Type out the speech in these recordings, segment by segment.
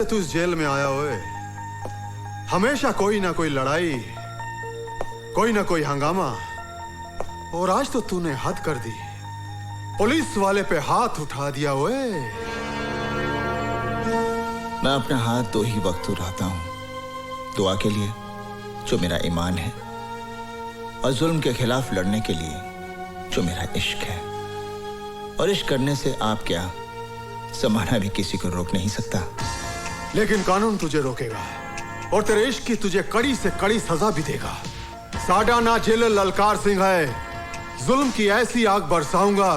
तू इस जेल में आया हुए हमेशा कोई ना कोई लड़ाई, कोई ना कोई हंगामा, और आज तो तूने हद कर दी। पुलिस वाले पे हाथ उठा दिया हुए। मैं अपना हाथ दो ही वक्त उठाता हूं, दुआ के लिए जो मेरा ईमान है, और जुल्म के खिलाफ लड़ने के लिए जो मेरा इश्क है। और इश्क करने से आप क्या, जमाना भी किसी को रोक नहीं सकता। लेकिन कानून तुझे रोकेगा और तेरे इश्क की तुझे कड़ी से कड़ी सजा भी देगा। साडा ना जेल ललकार सिंह है, जुल्म की ऐसी आग बरसाऊंगा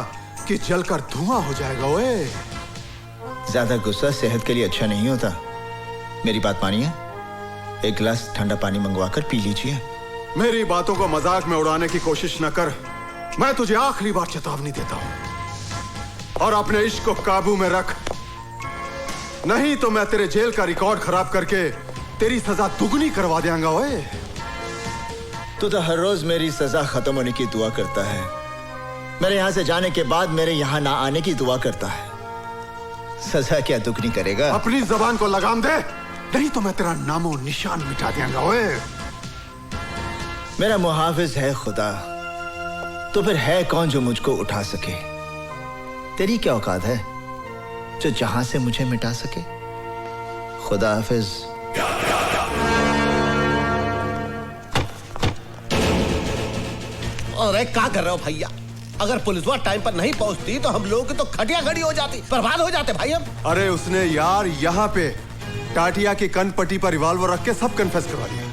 कि जलकर धुआं हो जाएगा। ओए ज्यादा गुस्सा सेहत के लिए अच्छा नहीं होता। मेरी बात मानिए, एक गिलास ठंडा पानी मंगवाकर पी लीजिए। मेरी बातों को मजाक में उड़ाने की कोशिश न कर। मैं तुझे आखिरी बार चेतावनी देता हूं, और अपने इश्क को काबू में रख, नहीं तो मैं तेरे जेल का रिकॉर्ड खराब करके तेरी सजा दुगनी करवा देंगा। ओए तू तो हर रोज मेरी सजा खत्म होने की दुआ करता है, मेरे यहां से जाने के बाद मेरे यहां ना आने की दुआ करता है। सजा क्या दुगनी करेगा? अपनी जबान को लगाम दे, नहीं तो मैं तेरा नामो निशान मिटा देंगा। ओए मेरा मुहाफिज है खुदा, तो फिर है कौन जो मुझको उठा सके? तेरी क्या औकात है जो जहां से मुझे मिटा सके? खुदा हाफिज। अरे क्या कर रहे हो भैया? अगर पुलिस वाला टाइम पर नहीं पहुंचती तो हम लोग की तो खटिया खड़ी हो जाती, बर्बाद हो जाते भाई हम। अरे उसने यार यहाँ पे टाटिया की कनपट्टी पर रिवॉल्वर रख के सब कन्फेस करवा दिया।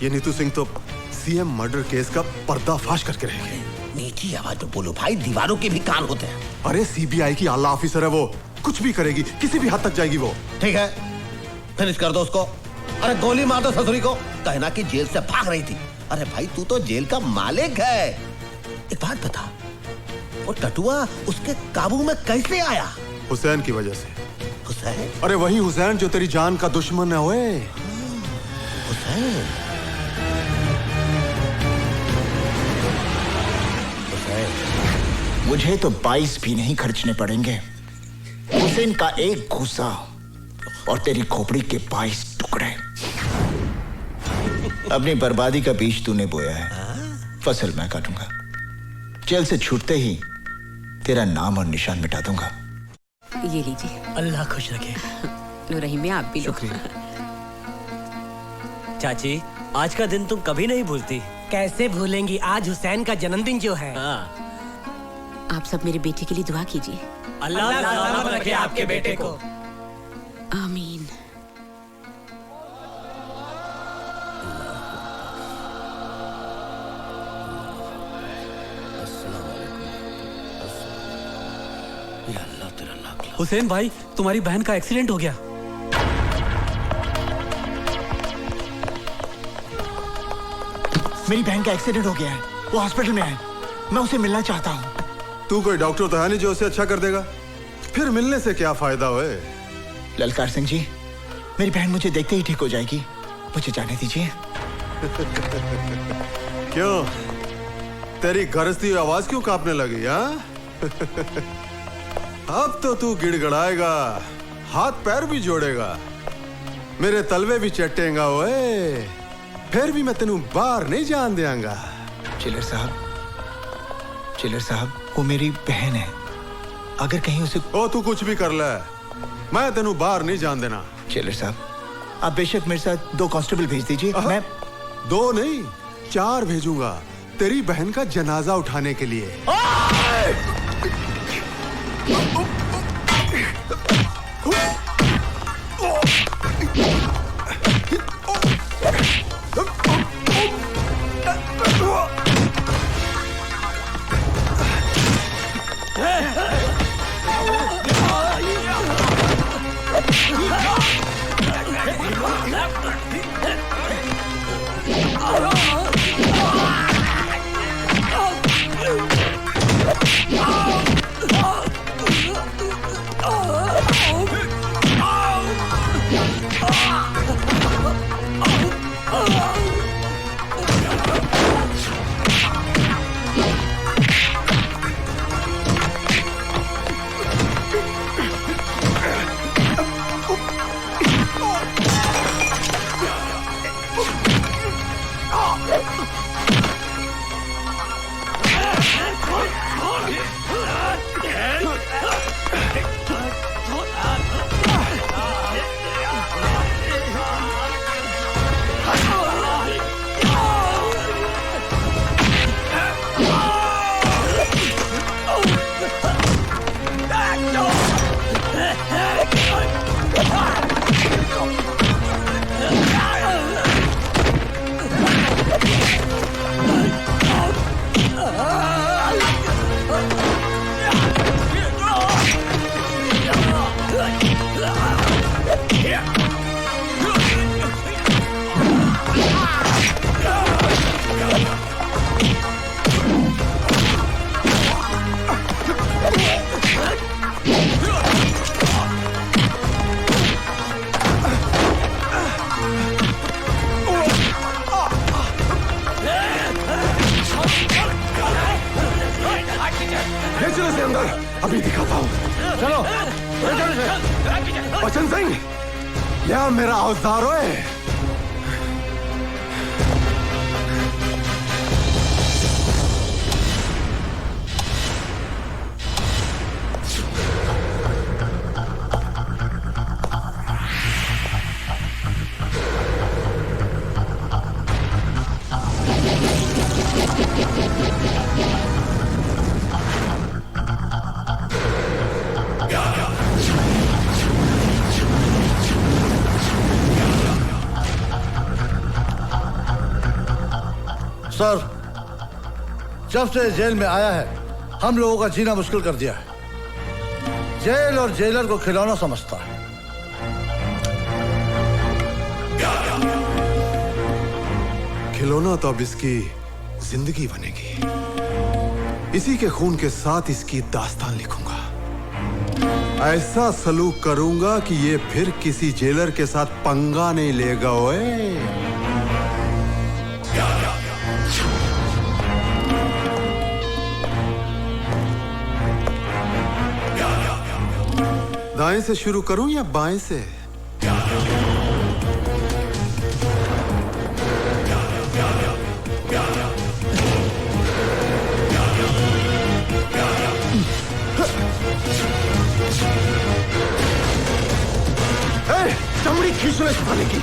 ये नीतू सिंह तो सीएम मर्डर केस का पर्दाफाश करके रहेगी। नीची आवाज में बोलो भाई, दीवारों के भी कान होते हैं। अरे सीबीआई की आला ऑफिसर है वो, कुछ भी करेगी, किसी भी हद तक जाएगी वो। ठीक है, फिनिश कर दो उसको। अरे गोली मार दो ससुरी को, कहना कि जेल से भाग रही थी। अरे भाई तू तो जेल का मालिक है। एक बात बता, वो टटुआ उसके काबू में कैसे आया? हुसैन की वजह से। हुसैन? अरे वही हुसैन जो तेरी जान का दुश्मन है। ओए हुसैन? मुझे तो 22 भी नहीं खर्चने पड़ेंगे। हुसैन का एक घूसा और तेरी खोपड़ी के 22 टुकड़े। अपनी बर्बादी का बीज तूने बोया है, फसल मैं काटूंगा। जेल से छूटते ही तेरा नाम और निशान मिटा दूंगा। ये लीजिए। अल्लाह खुश रखे। नूरहीम में आप भी लो। चाची, आज का दिन तुम कभी नहीं भूलती। कैसे भूलेंगी, आज हुसैन का जन्मदिन जो है। आप सब मेरे बेटे के लिए दुआ कीजिए। अल्लाह सलामत रखे आपके बेटे को। आमीन। हुसैन भाई, तुम्हारी बहन का एक्सीडेंट हो गया। मेरी बहन का एक्सीडेंट हो गया है, वो हॉस्पिटल में है, मैं उसे मिलना चाहता हूँ। तू कोई डॉक्टर तो है नहीं जो उसे अच्छा कर देगा, फिर मिलने से क्या फायदा हुए? ललकार सिंह जी, मेरी बहन मुझे देखते ही ठीक हो जाएगी, मुझे जाने दीजिए। क्यों, तेरी गरजती आवाज क्यों कांपने लगी? हाँ अब तो तू गिड़गड़ाएगा, हाथ पैर भी जोड़ेगा, मेरे तलवे भी चटेगा। ओए फिर भी मैं तेनू बाहर नहीं जान देंगा। चिलर साहब, वो मेरी बहन है, अगर कहीं उसे। ओ तू कुछ भी कर ले, मैं तेनू बाहर नहीं जान देना। चिलर साहब, आप बेशक मेरे साथ 2 कांस्टेबल भेज दीजिए। मैं 2 नहीं 4 भेजूंगा तेरी बहन का जनाजा उठाने के लिए। ले चलो इसे अंदर, अभी दिखाता हूँ। चलो ले चलो इसे। बचन सिंह, या मेरा औजार ओए। सर, जब से जेल में आया है हम लोगों का जीना मुश्किल कर दिया है। जेल और जेलर को खिलौना समझता है। खिलौना तो अब इसकी जिंदगी बनेगी। इसी के खून के साथ इसकी दास्तान लिखूंगा। ऐसा सलूक करूंगा कि ये फिर किसी जेलर के साथ पंगा नहीं लेगा। ओए दाएं से शुरू करूं या बाएं से? चमड़ी खींचने से बनेगी।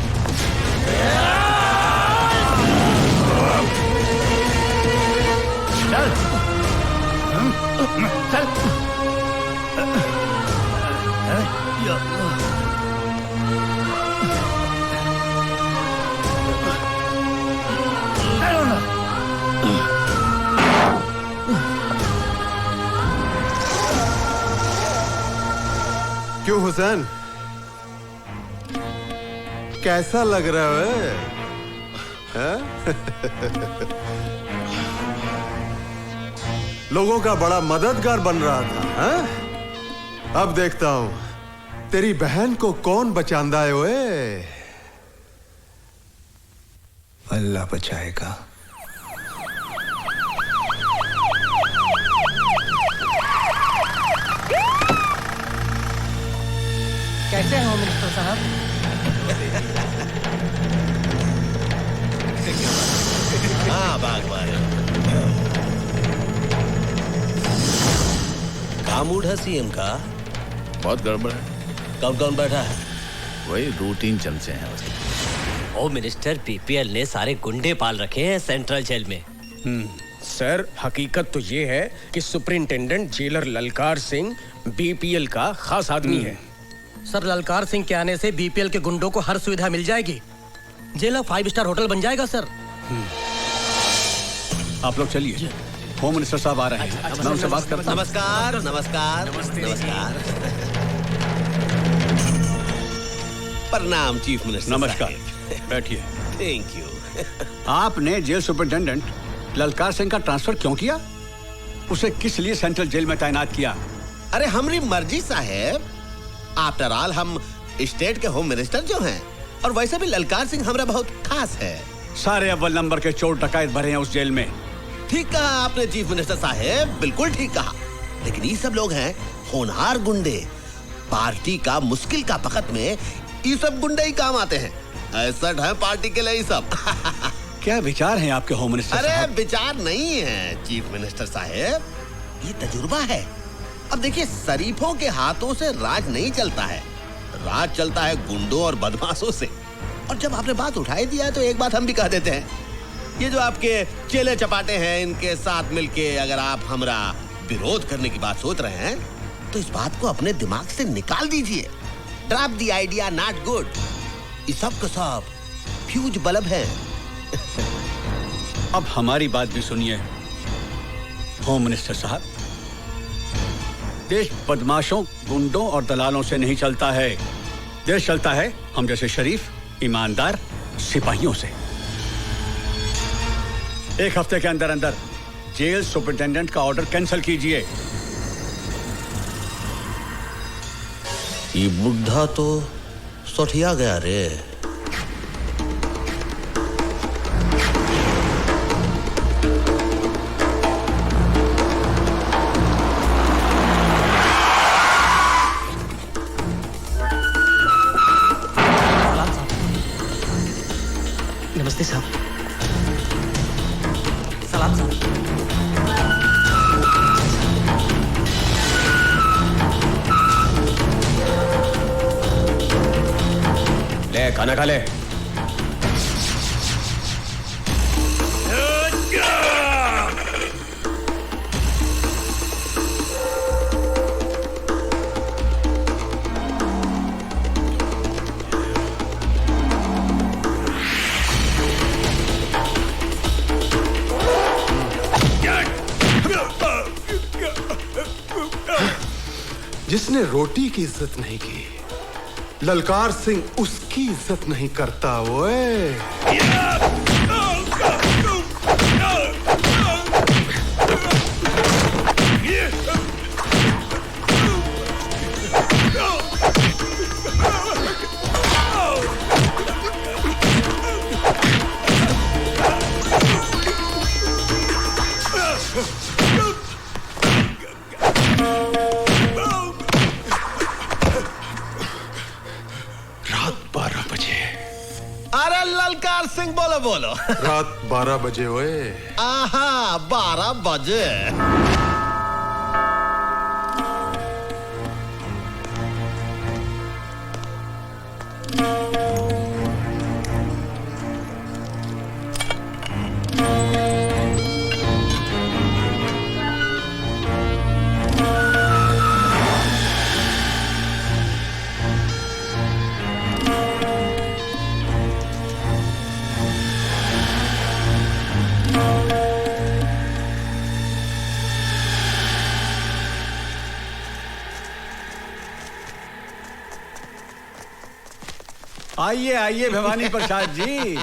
चल चल। क्यों हुसैन, कैसा लग रहा है? लोगों का बड़ा मददगार बन रहा था, हा? अब देखता हूं तेरी बहन को कौन बचांदा है। ओए अल्लाह बचाएगा। कैसे हैं होम मिनिस्टर साहब? हाँ बागवान, काम मूड है सीएम का? बहुत गड़बड़ है। कौन कौन बैठा है? वही रूटीन चमचे हैं उसके। होम मिनिस्टर बीपीएल ने सारे गुंडे पाल रखे हैं सेंट्रल जेल में। सर, हकीकत तो ये है कि सुपरिंटेंडेंट जेलर ललकार सिंह बीपीएल का खास आदमी है। सर, ललकार सिंह के आने से बीपीएल के गुंडों को हर सुविधा मिल जाएगी। जेल 5 स्टार होटल बन जाएगा सर। आप लोग चलिए, होम मिनिस्टर साहब आ रहे हैं। मैं उनसे बात करता हूं। नमस्कार नमस्कार नमस्कार। प्रणाम चीफ मिनिस्टर। नमस्कार, बैठिए। Thank you. आपने जेल सुपरिटेंडेंट ललकार सिंह का ट्रांसफर क्यों किया? उसे किस लिए सेंट्रल जेल में तैनात किया? अरे हमारी मर्जी साहब। आफ्टर ऑल हम स्टेट के होम मिनिस्टर जो हैं, और वैसे भी ललकार सिंह हमारा बहुत खास है। सारे अव्वल नंबर के चोर डकैत भरे हैं उस जेल में। ठीक कहा आपने चीफ मिनिस्टर साहब, बिल्कुल ठीक कहा। लेकिन ये सब लोग हैं होनहार गुंडे। पार्टी का मुश्किल का वक्त में ये सब गुंडे ही काम आते हैं। ऐसा है पार्टी के लिए ये सब। क्या विचार हैं आपके होम मिनिस्टर अरे साहब? विचार नहीं है चीफ मिनिस्टर साहब, ये तजुर्बा है। अब देखिए, शरीफों के हाथों से राज नहीं चलता है, राज चलता है गुंडों और बदमाशों से। और जब आपने बात उठाई दिया तो एक बात हम भी कह देते हैं, ये जो आपके चेले चपाटे हैं, इनके साथ मिलके अगर आप हमारा विरोध करने की बात सोच रहे हैं तो इस बात को अपने दिमाग से निकाल दीजिए। Drop the idea, not good. ये सब का सब फ्यूज बल्ब है। अब हमारी बात भी सुनिए होम मिनिस्टर साहब। देश बदमाशों, गुंडों और दलालों से नहीं चलता है, देश चलता है हम जैसे शरीफ ईमानदार सिपाहियों से। एक हफ्ते के अंदर अंदर जेल सुपरिटेंडेंट का ऑर्डर कैंसिल कीजिए। ये बुढ़ा तो सोठिया गया रे। नमस्ते साहब। सलाम साहब। ले खाना खा ले। जिसने रोटी की इज्जत नहीं की, ललकार सिंह उसकी इज्जत नहीं करता। ओए ललकार सिंह बोलो बोलो। रात 12 बजे ओए। आहा 12 बजे। आइए आइए भवानी प्रसाद जी,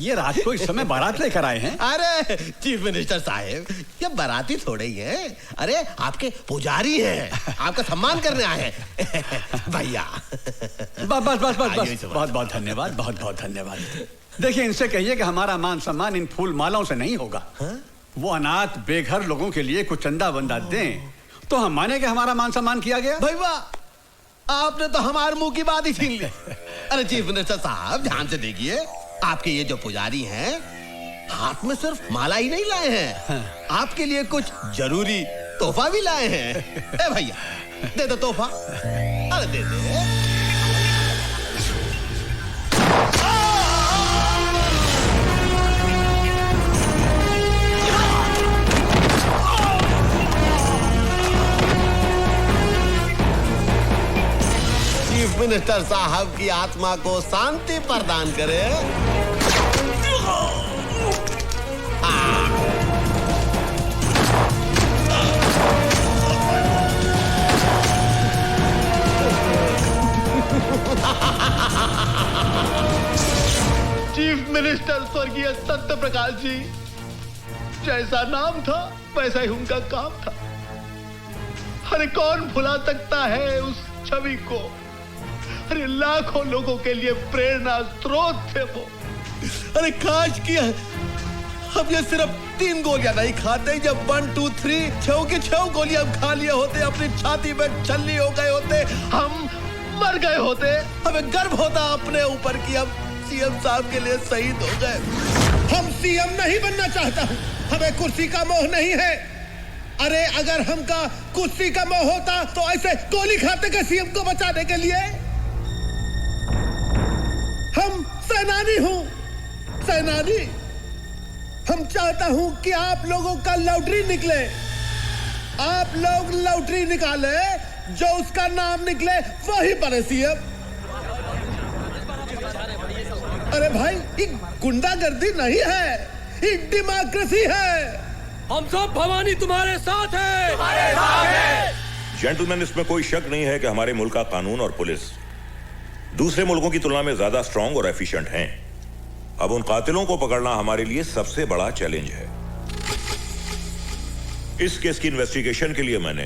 ये रात को इस समय बारात लेकर आए हैं। अरे चीफ मिनिस्टर साहब, ये बाराती थोड़े ही हैं। अरे आपके पुजारी हैं, आपका सम्मान करने आए हैं। भैया बस बहुत बहुत धन्यवाद, बहुत बहुत धन्यवाद। देखिए इनसे कहिए कि हमारा मान सम्मान इन फूल मालाओं से नहीं होगा। वो अनाथ बेघर लोगों के लिए कुछ चंदा वंदा दें तो हम माने कि हमारा मान सम्मान किया गया। भाई वाह, आपने तो हमारे मुंह की बात ही छीन ली। अरे चीफ मिनिस्टर साहब ध्यान से देखिए, आपके ये जो पुजारी हैं हाथ में सिर्फ माला ही नहीं लाए हैं, आपके लिए कुछ जरूरी तोहफा भी लाए हैं। ए भैया दे दो तोहफा। अरे दे दे। चीफ मिनिस्टर साहब की आत्मा को शांति प्रदान करे। चीफ मिनिस्टर स्वर्गीय सत्य प्रकाश जी, जैसा नाम था वैसा ही उनका काम था। अरे कौन भुला सकता है उस छवि को। अरे लाखों लोगों के लिए प्रेरणा स्रोत थे वो। अरे काश किया हम ये सिर्फ 3 गोलियां नहीं खाते, जब 1 2 3 6 की 6 गोलियां हम खा लिए होते, अपनी छाती में छल्ली हो गए होते, हम मर गए होते। हमें गर्व होता अपने ऊपर कि हम सीएम साहब के लिए शहीद हो गए। हम सीएम नहीं बनना चाहता हूं, हमें कुर्सी का मोह नहीं है। अरे अगर हमका कुर्सी का मोह होता तो ऐसे गोली खाते के सीएम को बचाने के लिए। हम सेनानी हूं, सेनानी। हम चाहता हूं कि आप लोगों का लॉटरी निकले, आप लोग लॉटरी निकाले, जो उसका नाम निकले वही बने सीएम। अरे भाई ये गुंडागर्दी नहीं है, ये डेमोक्रेसी है। हम सब भवानी तुम्हारे साथ हैं। जेंटलमैन, इसमें कोई शक नहीं है कि हमारे मुल्क का कानून और पुलिस दूसरे मुल्कों की तुलना में ज्यादा स्ट्रांग और एफिशिएंट हैं। अब उन कातिलों को पकड़ना हमारे लिए सबसे बड़ा चैलेंज है। इस केस की इन्वेस्टिगेशन के लिए मैंने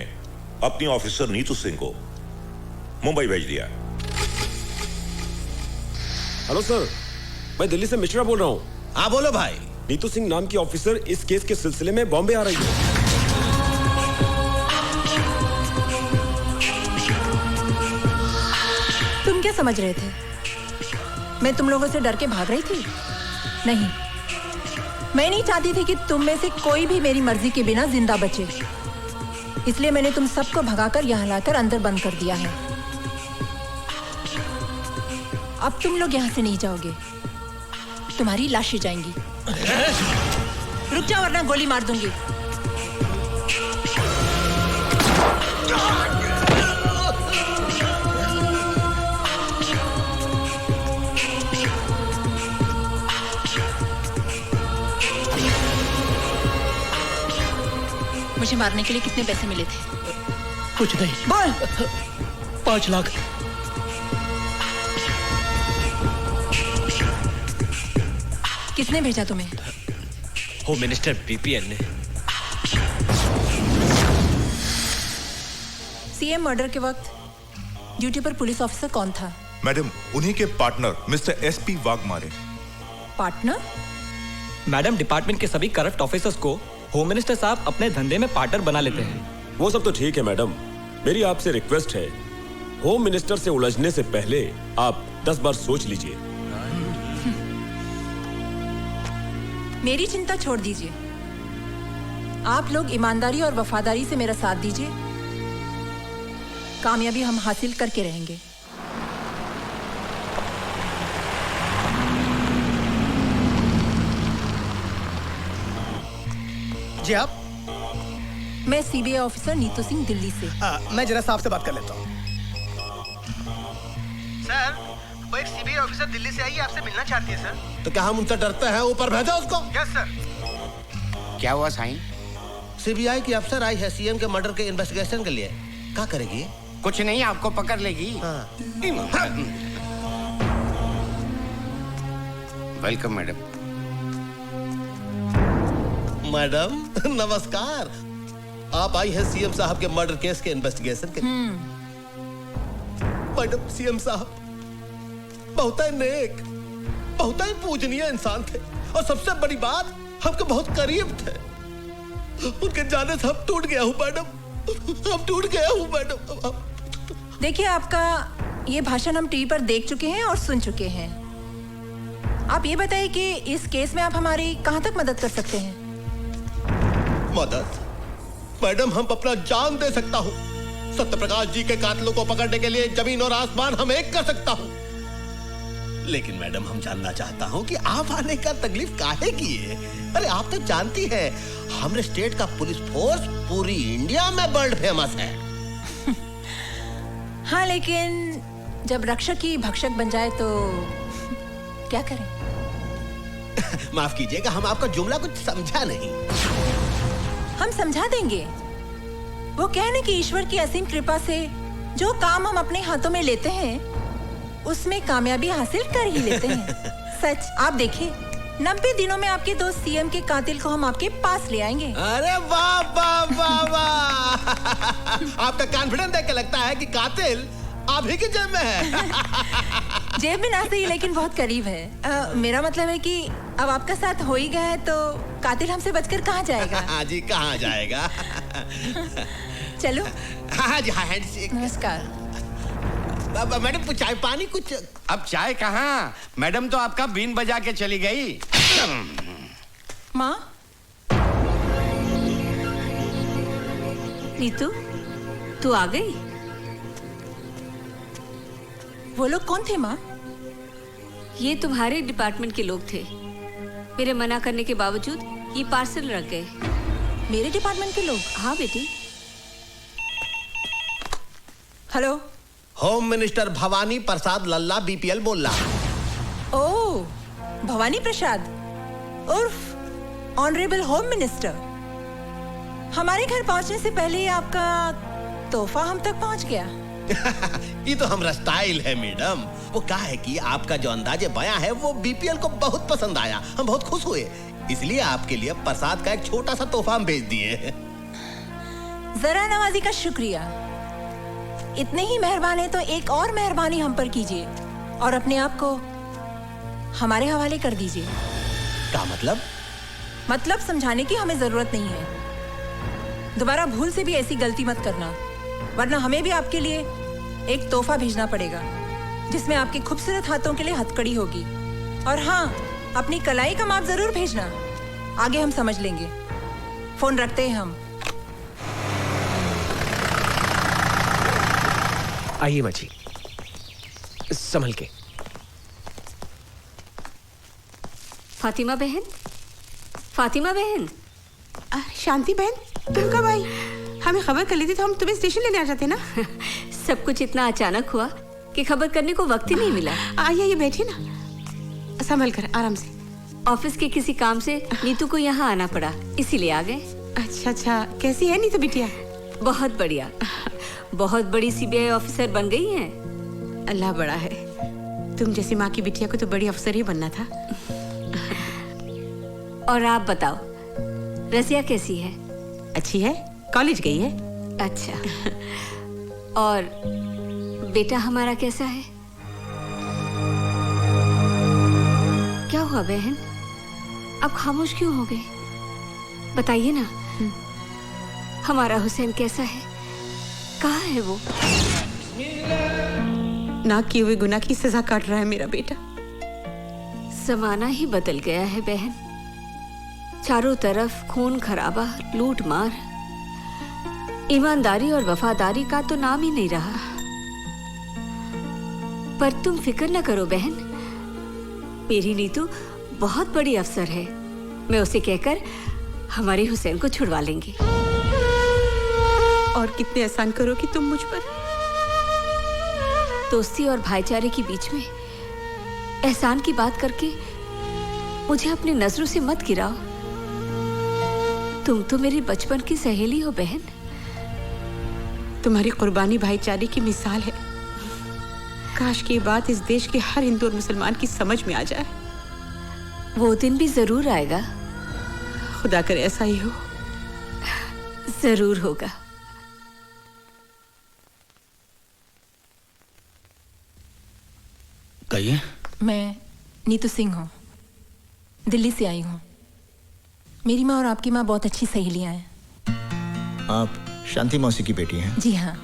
अपनी ऑफिसर नीतू सिंह को मुंबई भेज दिया। हेलो सर, मैं दिल्ली से मिश्रा बोल रहा हूँ। हाँ बोलो भाई। नीतू सिंह नाम की ऑफिसर इस केस के सिलसिले में बॉम्बे आ रही है। तुम क्या समझ रहे थे? मैं तुम लोगों से डर के भाग रही थी? नहीं, मैं नहीं चाहती थी कि तुम में से कोई भी मेरी मर्जी के बिना जिंदा बचे। इसलिए मैंने तुम सबको भगाकर यहाँ लाकर अंदर बंद कर दिया है। अब तुम लोग यहाँ से नहीं जाओगे, तुम्हारी लाशें जाएंगी। रुक जाओ वरना गोली मार दूंगी। मुझे मारने के लिए कितने पैसे मिले थे? कुछ नहीं। बोल। 5 लाख। किसने भेजा तुम्हें? होम मिनिस्टर बीपीएल ने। सीएम मर्डर के वक्त ड्यूटी पर पुलिस ऑफिसर कौन था? मैडम, उन्हीं के partner mister SP Waghmare. Partner? Madam, department के सभी करप्ट ऑफिसर्स को होम मिनिस्टर साहब अपने धंधे में पार्टनर बना लेते हैं। वो सब तो ठीक है मैडम, मेरी आपसे रिक्वेस्ट है, होम मिनिस्टर से उलझने से पहले आप 10 बार सोच लीजिए। मेरी चिंता छोड़ दीजिए। आप लोग ईमानदारी और वफादारी से मेरा साथ दीजिए, कामयाबी हम हासिल करके रहेंगे। जी आप? मैं सीबीआई ऑफिसर नीतू सिंह, दिल्ली से। मैं जरा साहब से बात कर लेता हूँ। सर, वो एक सीबीआई ऑफिसर दिल्ली से आई है, आपसे मिलना चाहती है सर। तो क्या हम उनसे डरते हैं? ऊपर भेजा उसको। Yes sir. क्या हुआ साईं? सीबीआई की अफसर आई है सीएम के मर्डर के इन्वेस्टिगेशन के लिए। क्या करेगी? कुछ नहीं, आपको पकड़ लेगी। Welcome madam. मैडम नमस्कार। आप आई है सीएम साहब के मर्डर केस के इन्वेस्टिगेशन के लिए। मैडम, सीएम साहब बहुत ही नेक, बहुत ही पूजनीय इंसान थे और सबसे बड़ी बात, हमके बहुत करीब थे। उनके जाने से हम टूट गया हूँ मैडम, हम टूट गया हूँ मैडम। देखिए, आपका ये भाषण हम टीवी पर देख चुके हैं और सुन चुके हैं। आप ये बताइए कि इस केस में आप हमारी कहाँ तक मदद कर सकते हैं? मदद? मैडम, हम अपना जान दे सकता हूँ। सत्यप्रकाश जी के कातिलों को पकड़ने के लिए जमीन और आसमान हम एक कर सकता हूँ। लेकिन मैडम, हम जानना चाहता हूँ कि आप आने का तकलीफ काहे की है? अरे आप तो जानती हैं, हमारे स्टेट का पुलिस फोर्स पूरी इंडिया में वर्ल्ड फेमस है। हाँ, लेकिन जब रक्षक ही भक्षक बन जाए तो क्या करें? माफ कीजिएगा, हम आपका जुमला कुछ समझा नहीं। हम समझा देंगे। वो कहने कि ईश्वर की असीम कृपा से जो काम हम अपने हाथों में लेते हैं उसमें कामयाबी हासिल कर ही लेते हैं। सच, आप देखिए, 90 दिनों में आपके दोस्त सीएम के कातिल को हम आपके पास ले आएंगे। अरे वाह वाह वाह वाह! आपका कॉन्फिडेंस देख के लगता है कि कातिल आप ही की जेब में है। जेब में ना सही, लेकिन बहुत करीब है। मेरा मतलब है कि अब आपका साथ हो ही गया है तो कातिल हमसे बचकर कहाँ जाएगा? हाँ जी, कहाँ जाएगा? चलो। हाँ जी, हाँ हैंडशेक। नमस्कार। मैडम, कुछ चाय पानी कुछ? अब चाय कहाँ, मैडम तो आपका बीन बजा के चली गई। माँ? नीतू, तू आ गई? वो लोग कौन थे माँ? ये तुम्हारे डिपार्टमेंट के लोग थे। मेरे मना करने के बावजूद ये पार्सल रख गए। मेरे डिपार्टमेंट के लोग? हाँ बेटी। हेलो, होम मिनिस्टर भवानी प्रसाद लल्ला बीपीएल बोल रहा। ओह, भवानी प्रसाद उर्फ ऑनरेबल होम मिनिस्टर। हमारे घर पहुंचने से पहले ही आपका तोहफा हम तक पहुंच गया। ये तो हमारा स्टाइल है मैडम। वो क्या है कि आपका जो अंदाजे बयां है वो बीपीएल को बहुत पसंद आया, हम बहुत खुश हुए, इसलिए आपके लिए प्रसाद का एक छोटा सा तोहफा हम भेज दिए। जरा नवाजी का शुक्रिया। इतने ही मेहरबान है तो एक और मेहरबानी हम पर कीजिए और अपने आप को हमारे हवाले कर दीजिए। क्या मतलब? मतलब समझाने की हमें जरूरत नहीं है। दोबारा भूल से भी ऐसी गलती मत करना, वरना हमें भी आपके लिए एक तोहफा भेजना पड़ेगा जिसमें आपके खूबसूरत हाथों के लिए हथकड़ी होगी। और हाँ, अपनी कलाई का माप जरूर भेजना, आगे हम समझ लेंगे। फोन रखते हैं हम। आइए माँ जी, संभल के। फातिमा बहन, फातिमा बहन। शांति बहन, तुम कब आई? हमें खबर कर लेती तो हम तुम्हें स्टेशन लेने आ जाते ना। सब कुछ इतना अचानक हुआ कि खबर करने को वक्त ही नहीं मिला। आइए बैठिए ना, संभल कर, आराम से। ऑफिस के किसी काम से नीतू को यहाँ आना पड़ा, इसीलिए आ गए। अच्छा, कैसी है नीतू बिटिया? बहुत बढ़िया, बहुत बड़ी सीबीआई ऑफिसर बन गई हैं। अल्लाह बड़ा है, तुम जैसी माँ की बिटिया को तो बड़ी अफसर ही बनना था। और आप बताओ, रजिया कैसी है? अच्छी है, कॉलेज गई है। अच्छा, और बेटा हमारा कैसा है? क्या हुआ बहन, आप खामोश क्यों हो गए? बताइए ना, हमारा हुसैन कैसा है? कहाँ है वो? ना किए हुए गुनाह की सजा काट रहा है मेरा बेटा। जमाना ही बदल गया है बहन, चारों तरफ खून खराबा, लूट मार, ईमानदारी और वफादारी का तो नाम ही नहीं रहा। पर तुम फिक्र न करो बहन, मेरी नीतू बहुत बड़ी अफसर है, मैं उसे कहकर हमारे हुसैन को छुड़वा लेंगी। और कितने एहसान करोगी तुम मुझ पर। दोस्ती और भाईचारे के बीच में एहसान की बात करके मुझे अपनी नजरों से मत गिराओ। तुम तो मेरी बचपन की सहेली हो बहन। तुम्हारी कुर्बानी भाईचारे की मिसाल है। काश की ये बात इस देश के हर हिंदू और मुसलमान की समझ में आ जाए। वो दिन भी जरूर आएगा, खुदा करे ऐसा ही हो। जरूर होगा। कहिए। मैं नीतू सिंह हूँ, दिल्ली से आई हूँ। मेरी माँ और आपकी माँ बहुत अच्छी सहेलियाँ हैं। आप शांति मौसी की बेटी हैं? जी हाँ।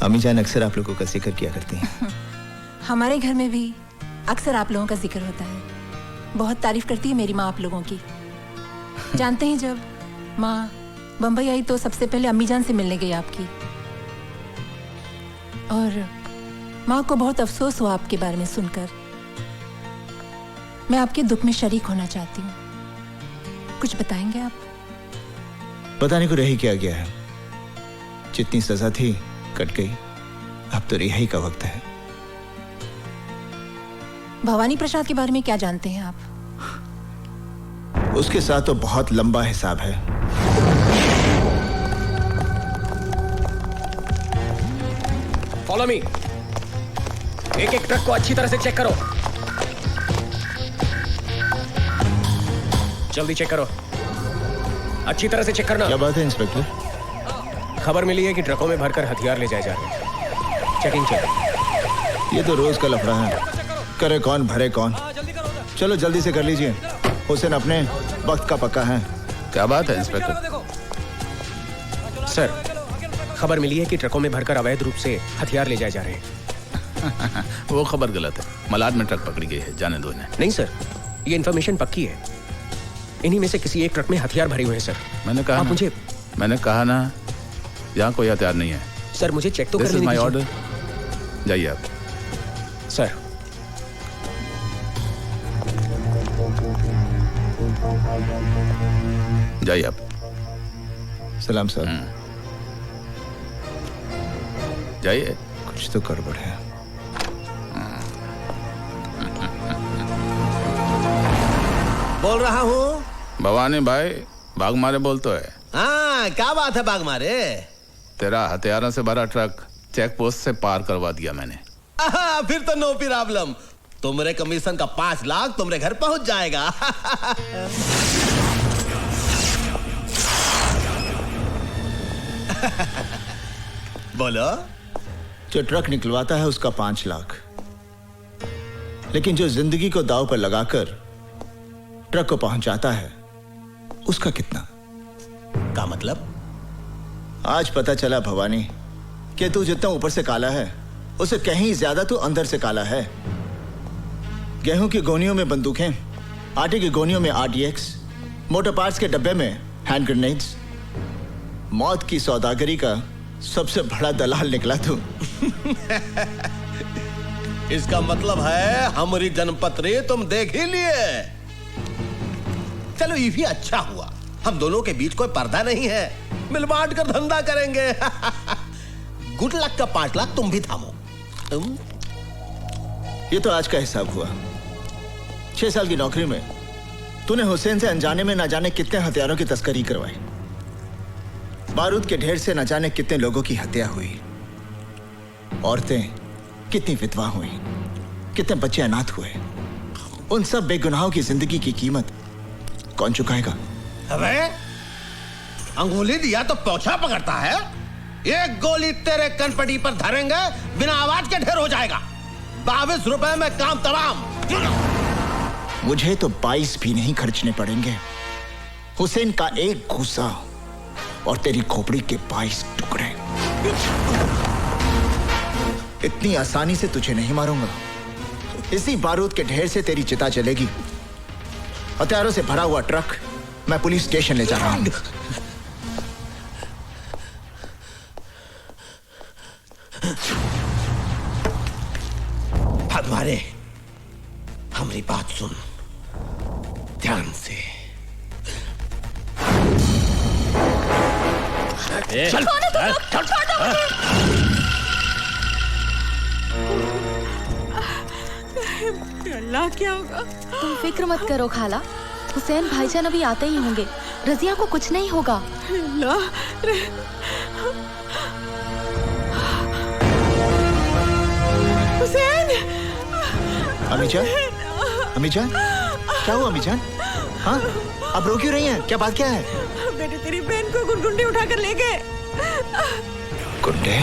अम्मी जान अक्सर आप लोगों का जिक्र किया करती हैं। हमारे घर में भी अक्सर आप लोगों का जिक्र होता है। बहुत तारीफ करती है मेरी माँ आप लोगों की। जानते हैं, जब माँ बम्बई आई तो सबसे पहले अम्मी जान से मिलने गई आपकी, और माँ को बहुत अफसोस हुआ आपके बारे में सुनकर। मैं आपके दुख में शरीक होना चाहती हूँ। कुछ बताएंगे आप? बताने को रह ही क्या गया है, जितनी सजा थी कट गई, अब तो रिहाई का वक्त है। भवानी प्रसाद के बारे में क्या जानते हैं आप? उसके साथ तो बहुत लंबा हिसाब है। Follow me. एक एक ट्रक को अच्छी तरह से चेक करो। जल्दी चेक करो, अच्छी तरह से चेक करना। क्या बात है इंस्पेक्टर? खबर मिली है कि ट्रकों में भरकर हथियार ले जाए जा रहे हैं। Checking check. ये तो रोज का लफड़ा है, करे कौन भरे कौन। चलो जल्दी से कर लीजिए, हुसैन अपने वक्त का पक्का है। क्या बात है इंस्पेक्टर? सर, खबर मिली है कि ट्रकों में भरकर अवैध रूप से हथियार ले जाए जा रहे हैं। वो खबर गलत है, मलाड में ट्रक पकड़ी गई है, जाने दो इन्हें। नहीं सर, ये इन्फॉर्मेशन पक्की है। इन्हीं में से किसी एक ट्रक में हथियार भरे हुए हैं सर। मैंने कहा ना, यहाँ कोई हथियार नहीं है। सर मुझे चेक तो करने दीजिए। This is my order. जाइए आप। सर, जाइए आप। सलाम सर। जाइए। कुछ तो गड़बड़ है। बोल रहा हूँ। भवानी भाई, भाग मारे बोल तो है। हाँ, क्या बात है भाग मारे? तेरा हथियारों से भरा ट्रक चेक पोस्ट से पार करवा दिया मैंने। फिर तो नो प्रॉब्लम। तुम्हारे कमीशन का 5 लाख तुम्हारे घर पहुंच जाएगा। बोलो। जो ट्रक निकलवाता है उसका 5 लाख, लेकिन जो जिंदगी को दांव पर लगाकर ट्रक को पहुंचाता है उसका कितना? का मतलब? आज पता चला भवानी कि तू जितना ऊपर से काला है उससे कहीं ज्यादा तू अंदर से काला है। गेहूं की गोनियों में बंदूकें, आटे की गोनियों में RDX, मोटर पार्ट्स के डब्बे में हैंड ग्रेनेड्स। मौत की सौदागरी का सबसे बड़ा दलाल निकला तू। इसका मतलब है हमारी जन्मपत्री तुम देख ही लिए। चलो ये भी अच्छा हुआ, हम दोनों के बीच कोई पर्दा नहीं है, मिल बांट कर धंधा करेंगे। गुड लक का 5 लाख तुम भी थामो। ये तो आज का हिसाब हुआ। 6 साल की नौकरी में तूने हुसैन से अनजाने में ना जाने कितने हथियारों की तस्करी करवाई, बारूद के ढेर से न जाने कितने लोगों की हत्या हुई, औरतें कितनी विधवा हुई, कितने बच्चे अनाथ हुए। उन सब बेगुनाहों की जिंदगी की कीमत कौन चुकाएगा? अबे अंगुली दिया तो पोछा पकड़ता है। एक गोली तेरे कनपटी पर धरेंगे बिना आवाज के ढेर हो जाएगा। 22 रुपए में काम तमाम। मुझे तो 22 भी नहीं खर्चने पड़ेंगे। हुसैन का एक घूसा और तेरी खोपड़ी के 22 टुकड़े। इतनी आसानी से तुझे नहीं मारूंगा। इसी बारूद के ढेर से तेरी चिता चलेगी। हथियारों से भरा हुआ ट्रक मैं पुलिस स्टेशन ले जा रहा हूं। भगवाने, हमारी बात सुन ध्यान से। चल, अल्लाह क्या होगा? तुम फिक्र मत करो खाला, हुसैन भाईजान अभी आते ही होंगे। रजिया को कुछ नहीं होगा। हुसैन! अमीजान, अमीजान, क्या हुआ अमीजान? हाँ, अब रो क्यों रही हैं? क्या बात क्या है? बेटे तेरी बहन को गुंडे उठाकर ले गए। गुंडे?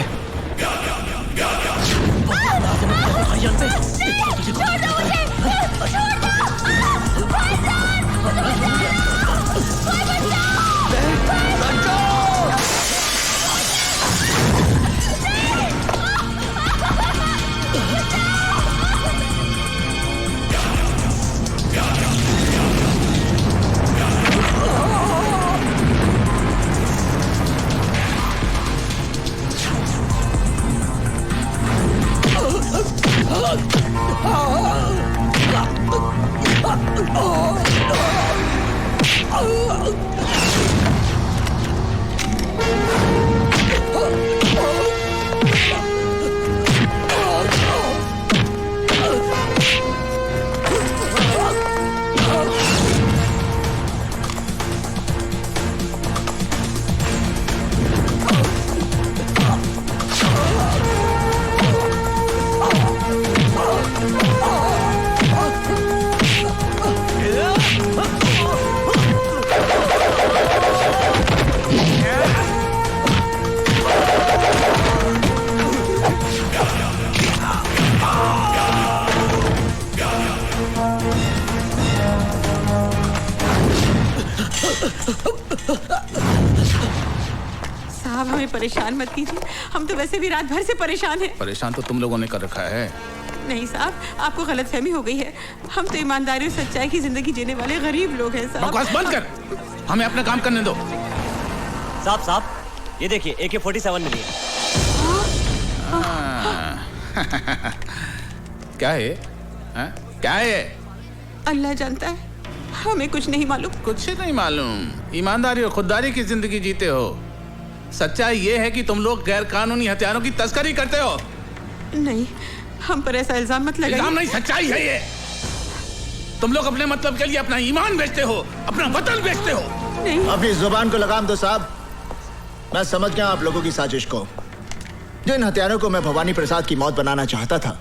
साहब हमें परेशान मत कीजिए, हम तो वैसे भी रात भर से परेशान हैं। परेशान तो तुम लोगों ने कर रखा है। नहीं साहब, आपको गलतफहमी हो गई है। हम तो ईमानदारी और सच्चाई की जिंदगी जीने वाले गरीब लोग हैं साहब। बकवास बंद कर, हमें अपना काम करने दो। साहब, ये देखिए AK-47 मिली है। क्या है? क्या है? अल्लाह जानता है, हमें कुछ नहीं मालूम। कुछ नहीं मालूम? ईमानदारी और खुददारी की जिंदगी जीते हो। सच्चाई ये है कि तुम लोग गैर कानूनी हथियारों की तस्करी करते हो। नहीं, हम पर ऐसा इल्जाम मत लगाइए। इल्जाम नहीं, सच्चाई है ये। तुम लोग अपने मतलब के लिए अपना ईमान बेचते हो, अपना वतन बेचते हो। नहीं। अपनी जुबान को लगाम दो साहब। मैं समझ गया आप लोगों की साजिश को। जिन हथियारों को मैं भवानी प्रसाद की मौत बनाना चाहता था,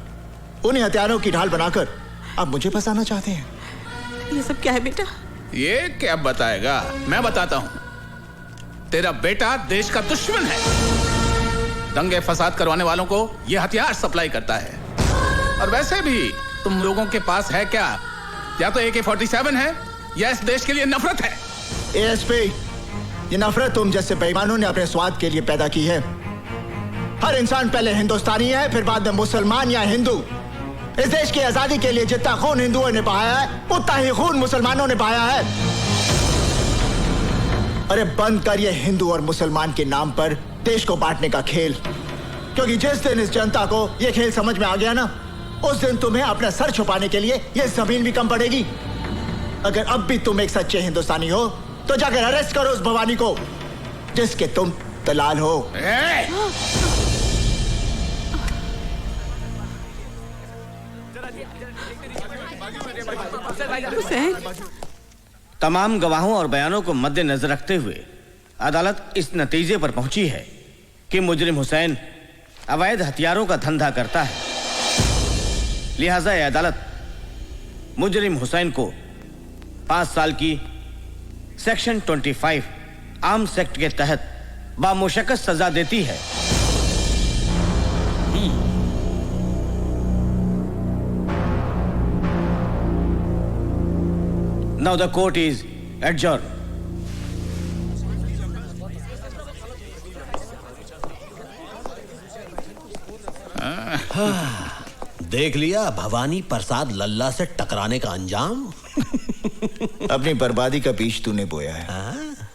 उन्हीं हथियारों की ढाल बनाकर अब मुझे फंसाना चाहते हैं। ये सब क्या है बेटा? ये क्या बताएगा, मैं बताता हूं। तेरा बेटा देश का दुश्मन है, दंगे फसाद करवाने वालों को ये हथियार सप्लाई करता है। और वैसे भी तुम लोगों के पास है क्या? या तो AK-47 है या इस देश के लिए नफरत है। एएसपी, ये नफरत तुम जैसे बेईमानों ने अपने स्वाद के लिए पैदा की है। हर इंसान पहले हिंदुस्तानी है, फिर बाद में मुसलमान या हिंदू। इस देश की आजादी के लिए जितना खून हिंदुओं ने बहाया है, उतना ही खून मुसलमानों ने बहाया है। अरे बंद कर ये हिंदू और मुसलमान के नाम पर देश को बांटने का खेल, क्योंकि जिस दिन इस जनता को ये खेल समझ में आ गया ना, उस दिन तुम्हें अपना सर छुपाने के लिए ये जमीन भी कम पड़ेगी। अगर अब भी तुम एक सच्चे हिंदुस्तानी हो तो जाकर अरेस्ट करो उस भवानी को जिसके तुम दलाल हो। तमाम गवाहों और बयानों को मद्देनजर रखते हुए अदालत इस नतीजे पर पहुंची है कि मुजरिम हुसैन अवैध हथियारों का धंधा करता है। लिहाजा यह अदालत मुजरिम हुसैन को 5 साल की सेक्शन 25 आर्म्स एक्ट के तहत बामुशक्कत सजा देती है। Now the court is adjourned. देख लिया भवानी प्रसाद लल्ला से टकराने का अंजाम। अपनी बर्बादी का बीज तूने बोया है,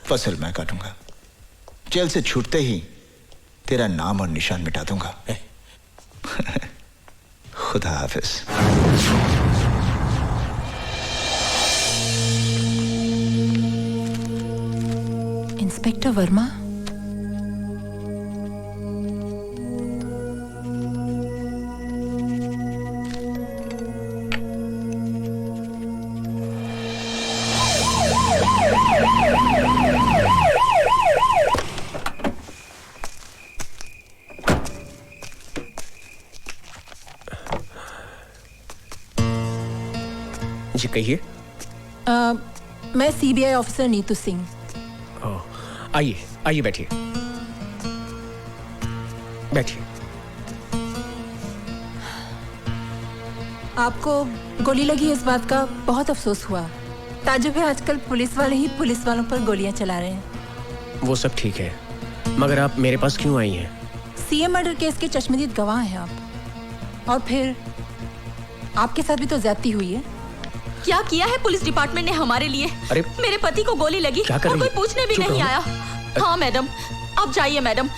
फसल मैं काटूंगा। जेल से छूटते ही तेरा नाम और निशान मिटा दूंगा। खुदा हाफिज। इंस्पेक्टर वर्मा, जी कहिए। मैं सीबीआई ऑफिसर नीतू सिंह। आइए आइए, बैठिए बैठिए। आपको गोली लगी इस बात का बहुत अफसोस हुआ। ताजुब है, आजकल पुलिस वाले ही पुलिस वालों पर गोलियां चला रहे हैं। वो सब ठीक है, मगर आप मेरे पास क्यों आई हैं? सीएम मर्डर केस के चश्मदीद गवाह हैं आप, और फिर आपके साथ भी तो ज्यादती हुई है। क्या किया है पुलिस डिपार्टमेंट ने हमारे लिए? अरे मेरे पति को गोली लगी और कोई पूछने भी नहीं आया। हाँ मैडम, आप जाइए मैडम,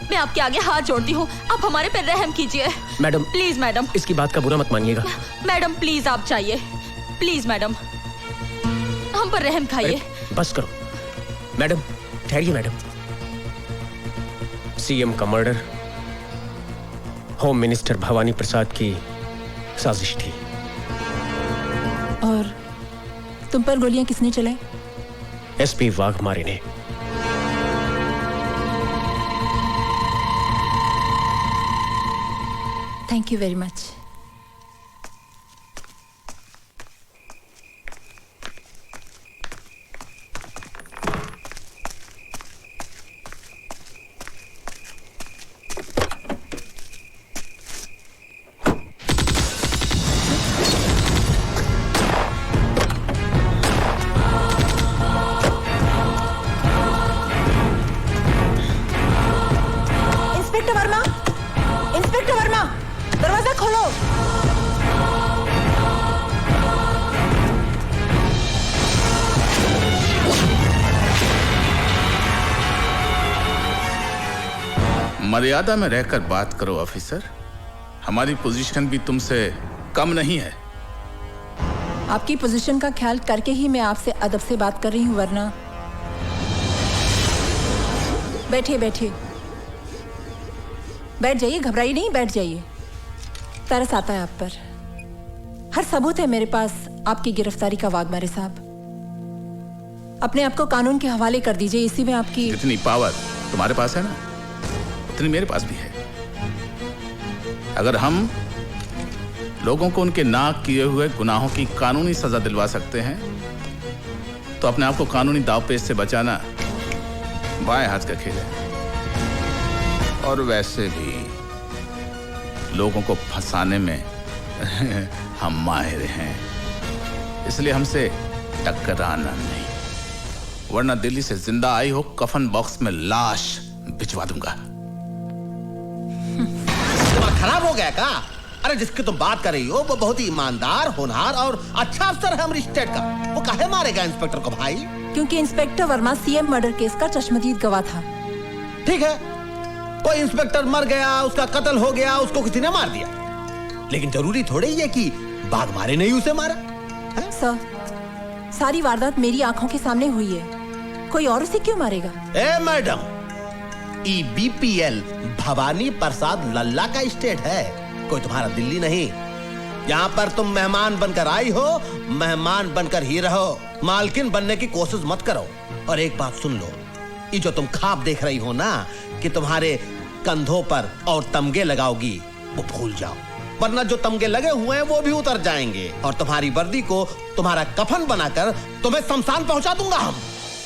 मैं आपके आगे हाथ जोड़ती हूँ, आप हमारे पे रहम कीजिए मैडम। प्लीज मैडम, इसकी बात का बुरा मत मानिएगा। मैडम प्लीज आप जाइए, प्लीज मैडम, हम पर रहम खाइए। बस करो मैडम, ठहरिए मैडम। सीएम का मर्डर होम मिनिस्टर भवानी प्रसाद की साजिश थी। और तुम पर गोलियां किसने चलाई? एसपी वाघमारे ने। Thank you very much. Inspector Verma, दरवाजा खोलो। मर्यादा में रहकर बात करो ऑफिसर, हमारी पोजीशन भी तुमसे कम नहीं है। आपकी पोजीशन का ख्याल करके ही मैं आपसे अदब से बात कर रही हूँ, वरना। बैठिए बैठिए, बैठ जाइए, घबराइए नहीं, बैठ जाइए। तरस आता है आप पर। हर सबूत है मेरे पास आपकी गिरफ्तारी का, वाघमारे साहब। अपने आप को कानून के हवाले कर दीजिए, इसी में आपकी इतनी पावर तुम्हारे पास है ना, उतनी मेरे पास भी है। अगर हम लोगों को उनके ना किए हुए गुनाहों की कानूनी सजा दिलवा सकते हैं तो अपने आप को कानूनी दावपेच से बचाना बाएं हाथ का खेल है। और वैसे भी लोगों को फंसाने में हम माहिर हैं, इसलिए हमसे टकराना नहीं, वरना दिल्ली से जिंदा आई हो कफन बॉक्स में लाश भिजवा दूंगा। दिमाग खराब हो गया का? अरे जिसकी तुम बात कर रही हो वो बहुत ही ईमानदार, होनहार और अच्छा अफसर है हमारी स्टेट का। वो काहे मारेगा इंस्पेक्टर को भाई? क्योंकि inspector Verma CM murder case का चश्मदीद गवाह था। ठीक है, कोई इंस्पेक्टर मर गया, उसका कत्ल हो गया, उसको किसी ने मार दिया, लेकिन जरूरी थोड़ी ही है कि बाघ मारे नहीं उसे मारा। सर, सारी वारदात मेरी आंखों के सामने हुई है, कोई और उसे क्यों मारेगा? ए मैडम, बीपीएल भवानी प्रसाद लल्ला का स्टेट है, कोई तुम्हारा दिल्ली नहीं। यहाँ पर तुम मेहमान बनकर आई हो, मेहमान बनकर ही रहो, मालकिन बनने की कोशिश मत करो। और एक बात सुन लो, ये जो तुम ख्वाब देख रही हो ना कि तुम्हारे कंधों पर और तमगे लगाओगी, वो भूल जाओ, वरना जो तमगे लगे हुए हैं वो भी उतर जाएंगे और तुम्हारी वर्दी को तुम्हारा कफन बनाकर तुम्हें शमशान पहुंचा दूंगा हम।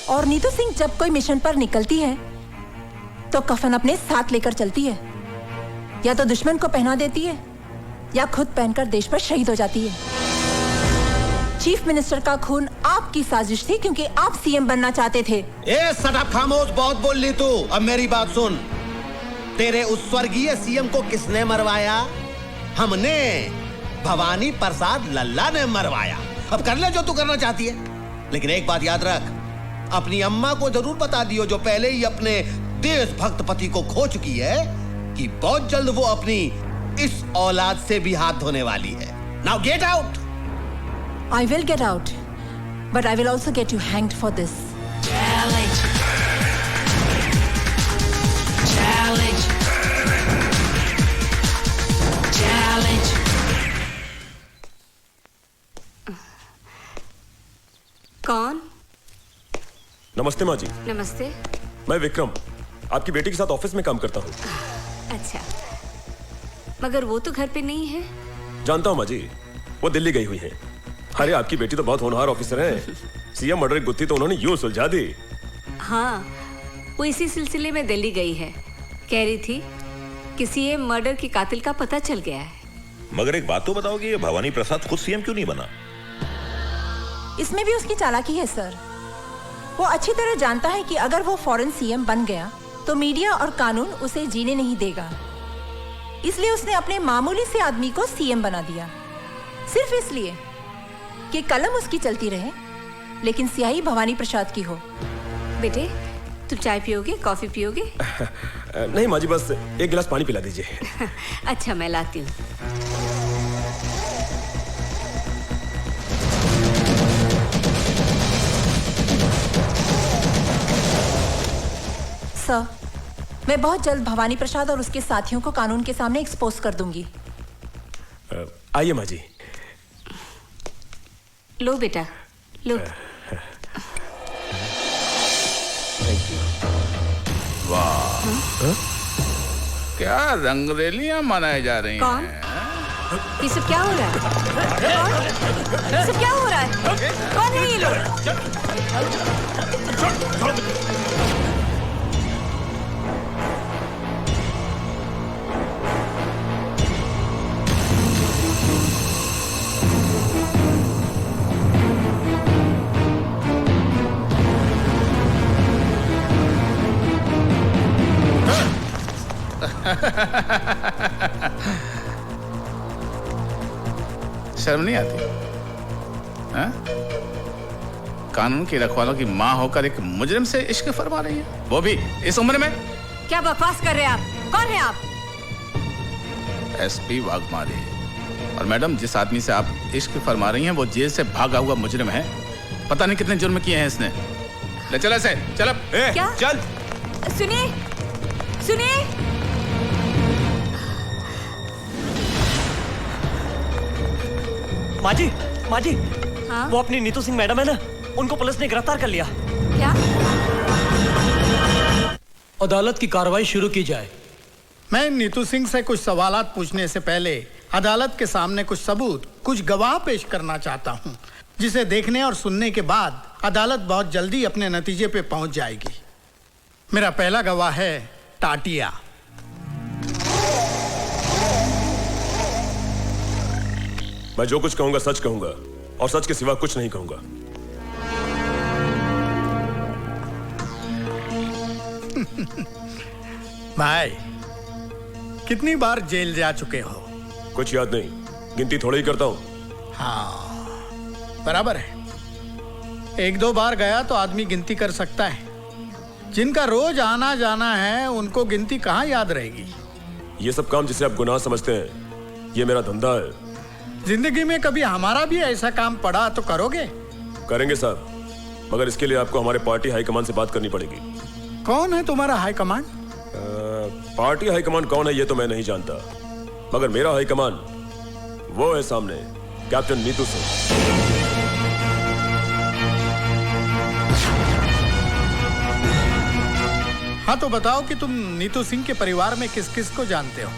और नीतू सिंह जब कोई मिशन पर निकलती है तो कफन अपने साथ लेकर चलती है, या तो दुश्मन को पहना देती है या खुद पहनकर देश पर शहीद हो जाती है। चीफ मिनिस्टर का खून आपकी साजिश थी क्योंकि आप सीएम बनना चाहते थे। ए सटअप, खामोश, बहुत बोल ली तू। अब मेरी बात सुन, तेरे उस स्वर्गीय सीएम को किसने मरवाया? हमने, भवानी प्रसाद लल्ला ने मरवाया। अब कर ले जो तू करना चाहती है, लेकिन एक बात याद रख, अपनी अम्मा को जरूर बता दियो, जो पहले ही अपने देशभक्त पति को खो चुकी है, कि बहुत जल्द वो अपनी इस औलाद से भी हाथ धोने वाली है। Now get out. I will get out, but I will also get you hanged for this. Challenge. Challenge. Challenge. कौन? नमस्ते माँ जी। नमस्ते। मैं विक्रम, आपकी बेटी के साथ ऑफिस में काम करता हूँ। अच्छा, मगर वो तो घर पे नहीं है। जानता हूँ माँ जी, वो दिल्ली गई हुई है। अरे आपकी बेटी तो बहुत होनहार ऑफिसर है, सीएम मर्डर की गुत्थी तो उन्होंने यूं सुलझा दी। हाँ, वो इसी सिलसिले में दिल्ली गई है। कह रही थी कि सीएम मर्डर की कातिल का पता चल गया है। मगर एक बात तो बताओगे, ये भवानी प्रसाद खुद सीएम क्यों नहीं बना? इसमें भी उसकी चालाकी है सर। वो अच्छी तरह जानता है कि अगर वो फौरन सीएम बन गया तो मीडिया और कानून उसे जीने नहीं देगा, इसलिए उसने अपने मामूली से आदमी को सीएम बना दिया, सिर्फ इसलिए कि कलम उसकी चलती रहे लेकिन स्याही भवानी प्रसाद की हो। बेटे, तुम चाय पियोगे, कॉफी पियोगे? नहीं माँ जी, बस एक गिलास पानी पिला दीजिए। अच्छा, मैं लाती हूँ। सर, मैं बहुत जल्द भवानी प्रसाद और उसके साथियों को कानून के सामने एक्सपोज कर दूंगी। आइए माँ जी। लो बेटा, लो। वाह, क्या रंगरेलियां मनाई जा रही कौन? हैं? ये सब क्या हो रहा है? कौन? ये सब क्या हो रहा है? कौन है ये लोग? शर्म नहीं आती? हाँ? कानून की रखवालों की माँ होकर एक मुजरिम से इश्क फरमा रही है, वो भी इस उम्र में। क्या बकवास कर रहे हैं आप? कौन है आप? एसपी वाघमारे। और मैडम, जिस आदमी से आप इश्क फरमा रही हैं वो जेल से भागा हुआ मुजरिम है। पता नहीं कितने जुर्म किए हैं इसने। ले चल ऐसे, चल अब। क्या? चल। सुनिए, सुनिए। माँ जी, माँ जी, हाँ? वो अपनी नीतू सिंह मैडम है ना, उनको पुलिस ने गिरफ्तार कर लिया। क्या? अदालत की कार्रवाई शुरू की जाए। मैं नीतू सिंह से कुछ सवालात पूछने से पहले अदालत के सामने कुछ सबूत, कुछ गवाह पेश करना चाहता हूं, जिसे देखने और सुनने के बाद अदालत बहुत जल्दी अपने नतीजे पे पहुंच जाएगी। मेरा पहला गवाह है टाटिया। मैं जो कुछ कहूंगा सच कहूंगा और सच के सिवा कुछ नहीं कहूंगा। भाई, कितनी बार जेल जा चुके हो? कुछ याद नहीं, गिनती थोड़ी ही करता हूं। हाँ, बराबर है। एक दो बार गया तो आदमी गिनती कर सकता है। जिनका रोज आना जाना है उनको गिनती कहाँ याद रहेगी? ये सब काम जिसे आप गुनाह समझते हैं, ये मेरा धंधा है। जिंदगी में कभी हमारा भी ऐसा काम पड़ा तो करोगे? करेंगे साहब, मगर इसके लिए आपको हमारे पार्टी हाईकमान से बात करनी पड़ेगी। कौन है तुम्हारा हाईकमान? पार्टी हाईकमान कौन है ये तो मैं नहीं जानता, मगर मेरा हाईकमान वो है सामने, कैप्टन नीतू सिंह। हाँ तो बताओ कि तुम नीतू सिंह के परिवार में किस किस को जानते हो?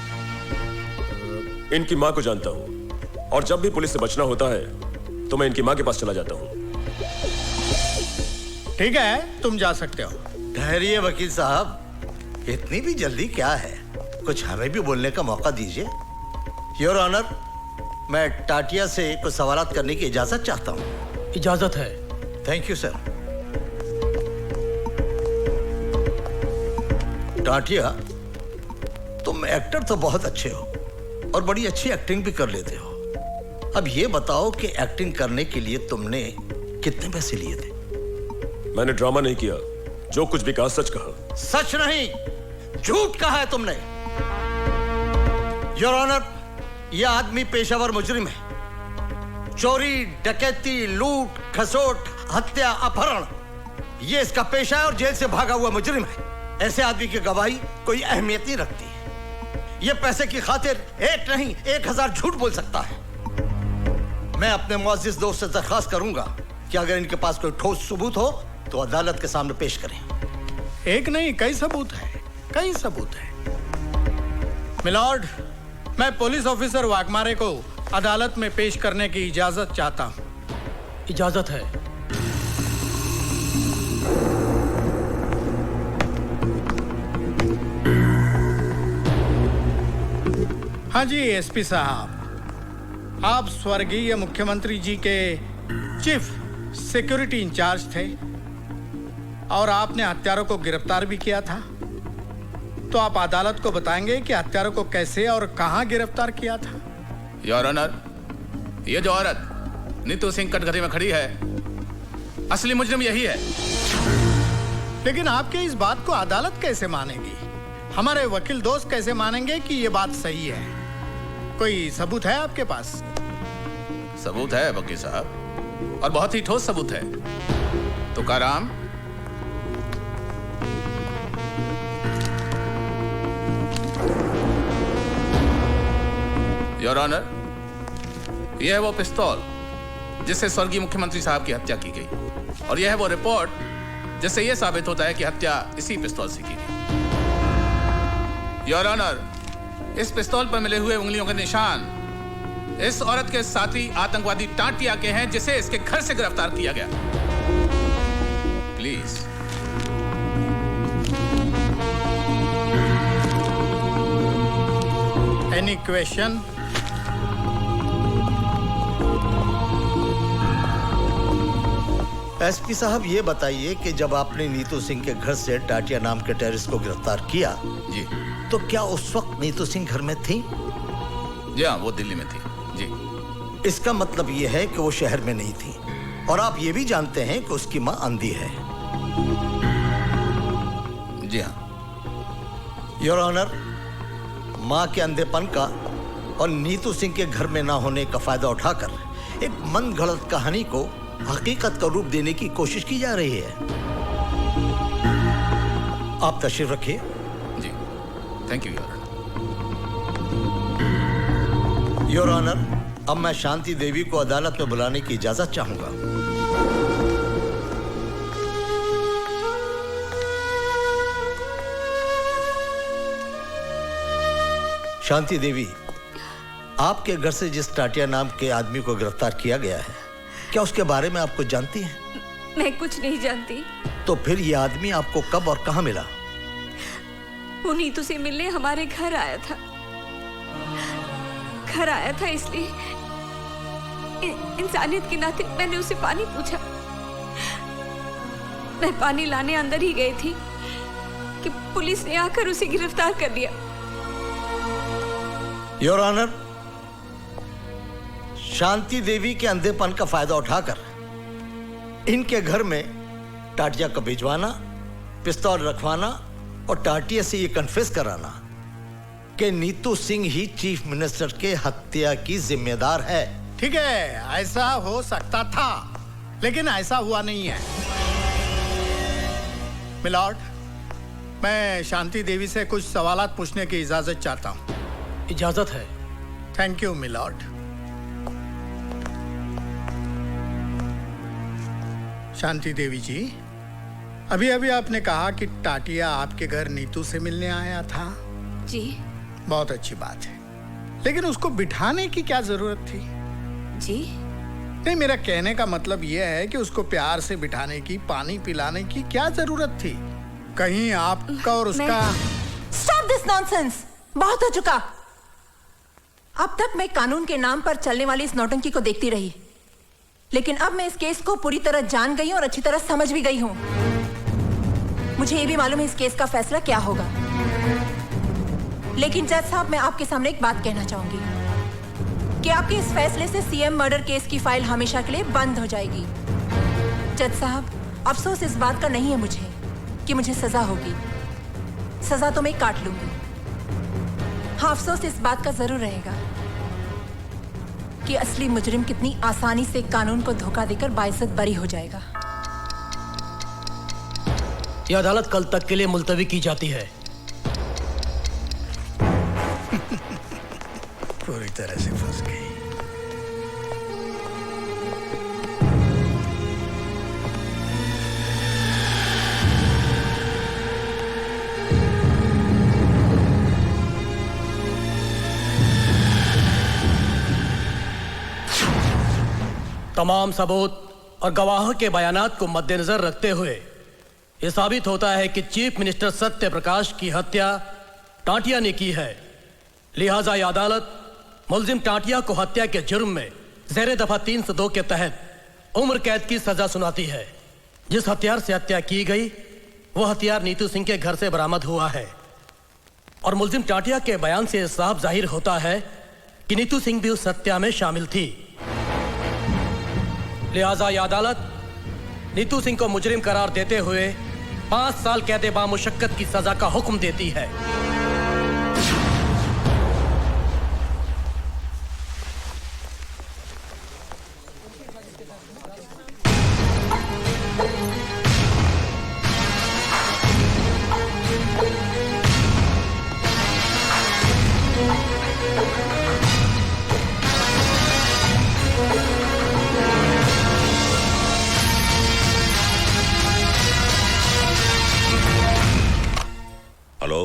इनकी माँ को जानता हूँ, और जब भी पुलिस से बचना होता है तो मैं इनकी माँ के पास चला जाता हूँ। ठीक है, तुम जा सकते हो। ठहरिए वकील साहब, इतनी भी जल्दी क्या है? कुछ हमें भी बोलने का मौका दीजिए। योर ऑनर, मैं टाटिया से कुछ सवालात करने की इजाजत चाहता हूँ। इजाजत है। Thank you sir. टाटिया, तुम एक्टर तो बहुत अच्छे हो और बड़ी अच्छी एक्टिंग भी कर लेते हो। अब ये बताओ कि एक्टिंग करने के लिए तुमने कितने पैसे लिए थे? मैंने ड्रामा नहीं किया, जो कुछ भी कहा सच कहा। सच नहीं, झूठ कहा है तुमने। योर ऑनर, यह आदमी पेशावर मुजरिम है। चोरी, डकैती, लूट, खसोट, हत्या, अपहरण, यह इसका पेशा है और जेल से भागा हुआ मुजरिम है। ऐसे आदमी की गवाही कोई अहमियत नहीं रखती। यह पैसे की खातिर एक नहीं 1000 झूठ बोल सकता है। मैं अपने मुअज़्ज़िज़ दोस्त से दरख्वास्त करूंगा कि अगर इनके पास कोई ठोस सबूत हो तो अदालत के सामने पेश करें। एक नहीं, कई सबूत है, कई सबूत है। मिलॉर्ड, मैं पुलिस ऑफिसर वाघमारे को अदालत में पेश करने की इजाजत चाहता हूं। इजाजत है। हाँ जी एसपी साहब, आप स्वर्गीय मुख्यमंत्री जी के चीफ सिक्योरिटी इंचार्ज थे और आपने हत्यारों को गिरफ्तार भी किया था। तो आप अदालत को बताएंगे कि हत्यारों को कैसे और कहां गिरफ्तार किया था? योर ऑनर, ये जो औरत नीतू सिंह कटघरे में खड़ी है, असली मुजरिम यही है। लेकिन आपके इस बात को अदालत कैसे मानेगी? हमारे वकील दोस्त कैसे मानेंगे कि ये बात सही है? कोई सबूत है आपके पास? सबूत है वकील साहब, और बहुत ही ठोस सबूत है। तुकाराम, योर ऑनर, यह है वो पिस्तौल जिससे स्वर्गीय मुख्यमंत्री साहब की हत्या की गई, और यह है वो रिपोर्ट जिससे यह साबित होता है कि हत्या इसी पिस्तौल से की गई। योर ऑनर, इस पिस्तौल पर मिले हुए उंगलियों के निशान इस औरत के साथी आतंकवादी टाटिया के हैं, जिसे इसके घर से गिरफ्तार किया गया। प्लीज। Any question? एसपी साहब, ये बताइए कि जब आपने नीतू सिंह के घर से टाटिया नाम के टेररिस्ट को गिरफ्तार किया जी, तो क्या उस वक्त नीतू सिंह घर में थी? जी हाँ, वो दिल्ली में थी जी। इसका मतलब ये है कि वो शहर में नहीं थी, और आप ये भी जानते हैं कि उसकी मां अंधी है। जी हाँ। योर ऑनर, मां के अंधेपन का और नीतू सिंह के घर में ना होने का फायदा उठाकर एक मनगढ़ंत कहानी को हकीकत का रूप देने की कोशिश की जा रही है। आप तशरीफ रखिए। जी, thank you your honour. Your honour, अब मैं शांति देवी को अदालत में बुलाने की इजाजत चाहूंगा। शांति देवी, आपके घर से जिस टाटिया नाम के आदमी को गिरफ्तार किया गया है, क्या उसके बारे में आप कुछ जानती हैं? मैं कुछ नहीं जानती। तो फिर ये आदमी आपको कब और कहां मिला? वो नीतू से मिलने हमारे घर आया था। घर आया था इसलिए इंसानियत के नाते मैंने उसे पानी पूछा। मैं पानी लाने अंदर ही गई थी कि पुलिस ने आकर उसे गिरफ्तार कर लिया। योर ऑनर, शांति देवी के अंधेपन का फायदा उठाकर इनके घर में टाटिया को भिजवाना, पिस्तौल रखवाना और टाटिया से ये कन्फेस कराना कि नीतू सिंह ही चीफ मिनिस्टर के हत्या की जिम्मेदार है। ठीक है, ऐसा हो सकता था, लेकिन ऐसा हुआ नहीं है। मिलॉर्ड, मैं शांति देवी से कुछ सवालात पूछने की इजाजत चाहता हूं। इजाजत है। Thank you milord. Shanti Devi ji, अभी अभी आपने कहा कि टाटिया आपके घर नीतू से मिलने आया था। जी। बहुत अच्छी बात है, लेकिन उसको बिठाने की क्या जरूरत थी? जी नहीं, मेरा कहने का मतलब यह है कि उसको प्यार से बिठाने की, पानी पिलाने की क्या जरूरत थी? कहीं आपका और उसका... Stop this nonsense! बहुत हो चुका। अब तक मैं कानून के नाम पर चलने वाली इस नौटंकी को देखती रही, लेकिन अब मैं इस केस को पूरी तरह जान गई हूं और अच्छी तरह समझ भी गई हूं। मुझे ये भी मालूम है इस केस का फैसला क्या होगा। लेकिन जज साहब, मैं आपके सामने एक बात कहना चाहूंगी कि आपके इस फैसले से सीएम मर्डर केस की फाइल हमेशा के लिए बंद हो जाएगी। जज साहब, अफसोस इस बात का नहीं है मुझे कि मुझे सजा होगी। सजा तो मैं काट लूंगी। हाँ, अफसोस इस बात का जरूर रहेगा कि असली मुजरिम कितनी आसानी से कानून को धोखा देकर बाइज्जत बरी हो जाएगा। यह अदालत कल तक के लिए मुलतवी की जाती है। पूरी तरह से फंस गई। तमाम सबूत और गवाहों के बयानात को मद्देनजर रखते हुए यह साबित होता है कि चीफ मिनिस्टर सत्य प्रकाश की हत्या टाटिया ने की है। लिहाजा यह अदालत मुलजिम टाटिया को हत्या के जुर्म में ज़ेरे दफा 302 के तहत उम्र कैद की सजा सुनाती है। जिस हथियार से हत्या की गई वो हथियार नीतू सिंह के घर से बरामद हुआ है और मुलजिम टाटिया के बयान से साफ जाहिर होता है कि नीतू सिंह भी उस हत्या में शामिल थी। लिहाजा यह अदालत नीतू सिंह को मुजरिम करार देते हुए 5 साल कैद बामुशक्कत की सजा का हुक्म देती है। हेलो,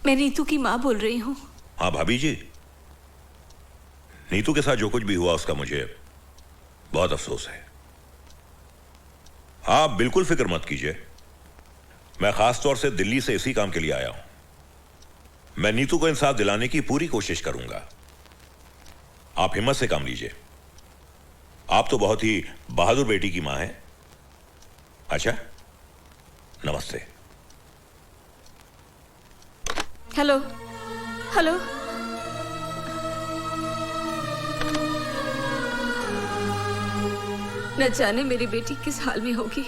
मैं नीतू की माँ बोल रही हूँ। हाँ भाभी जी, नीतू के साथ जो कुछ भी हुआ उसका मुझे बहुत अफसोस है। आप बिल्कुल फिक्र मत कीजिए, मैं खास तौर से दिल्ली से इसी काम के लिए आया हूं। मैं नीतू को इंसाफ दिलाने की पूरी कोशिश करूंगा। आप हिम्मत से काम लीजिए। आप तो बहुत ही बहादुर बेटी की मां हैं। अच्छा, नमस्ते। हेलो हेलो, न जाने मेरी बेटी किस हाल में होगी।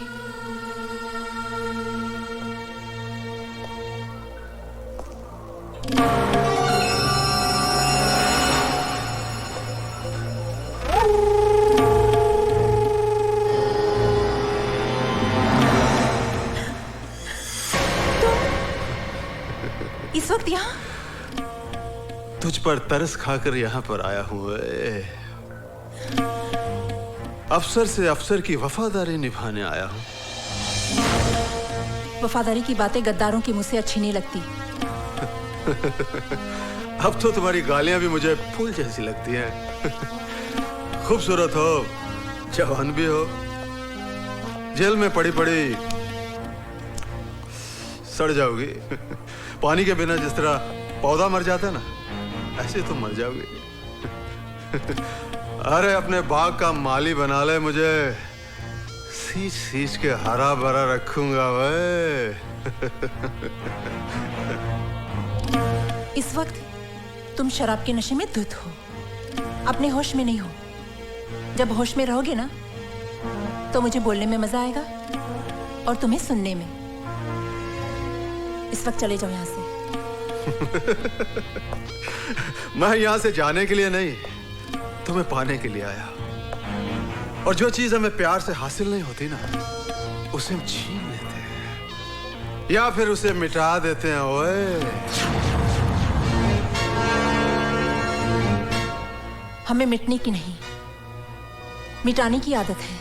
इस वक्त यहाँ? तुझ पर तरस खाकर यहाँ पर आया हूँ। अफसर से अफसर की वफादारी निभाने आया हूँ। वफादारी की बातें गद्दारों के मुंह से अच्छी नहीं लगती। अब तो तुम्हारी गालियां भी मुझे फूल जैसी लगती हैं। खूबसूरत हो, जवान भी हो, जेल में पड़ी पड़ी सड़ जाओगी। पानी के बिना जिस तरह पौधा मर जाता है ना, ऐसे तुम मर जाओगी। अरे अपने बाग का माली बना ले, मुझे सींच सींच के हरा भरा रखूंगा वे। इस वक्त तुम शराब के नशे में धुत हो, अपने होश में नहीं हो। जब होश में रहोगे ना, तो मुझे बोलने में मजा आएगा और तुम्हें सुनने में। इस वक्त चले जाओ यहाँ से। मैं यहाँ से जाने के लिए नहीं, तुम्हें पाने के लिए आया। और जो चीज हमें प्यार से हासिल नहीं होती ना, उसे हम छीन लेते हैं या फिर उसे मिटा देते हैं। ओए, हमें मिटने की नहीं, मिटाने की आदत है।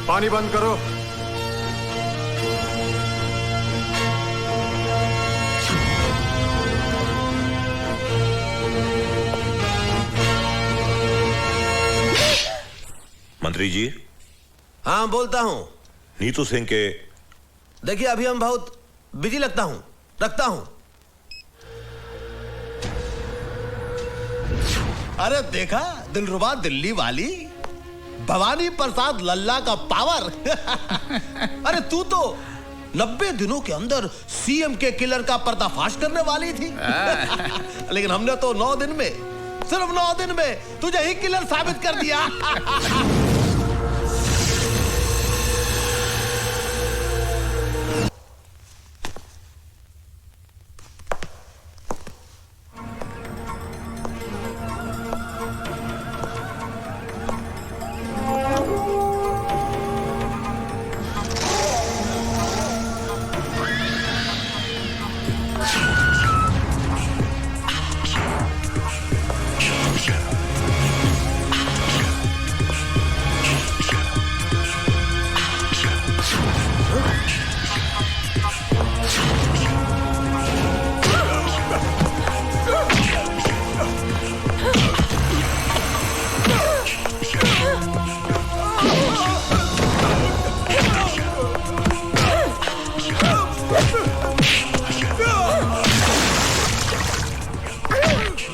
पानी बंद करो। मंत्री जी। हाँ बोलता हूँ। नीतू सिंह के देखिए अभी हम बहुत बिजी रखता हूँ। अरे देखा दिलरुबा दिल्ली वाली भवानी प्रसाद लल्ला का पावर। अरे तू तो 90 दिनों के अंदर सीएम के किलर का पर्दाफाश करने वाली थी। लेकिन हमने तो 9 दिन में, सिर्फ 9 दिन में तुझे ही किलर साबित कर दिया।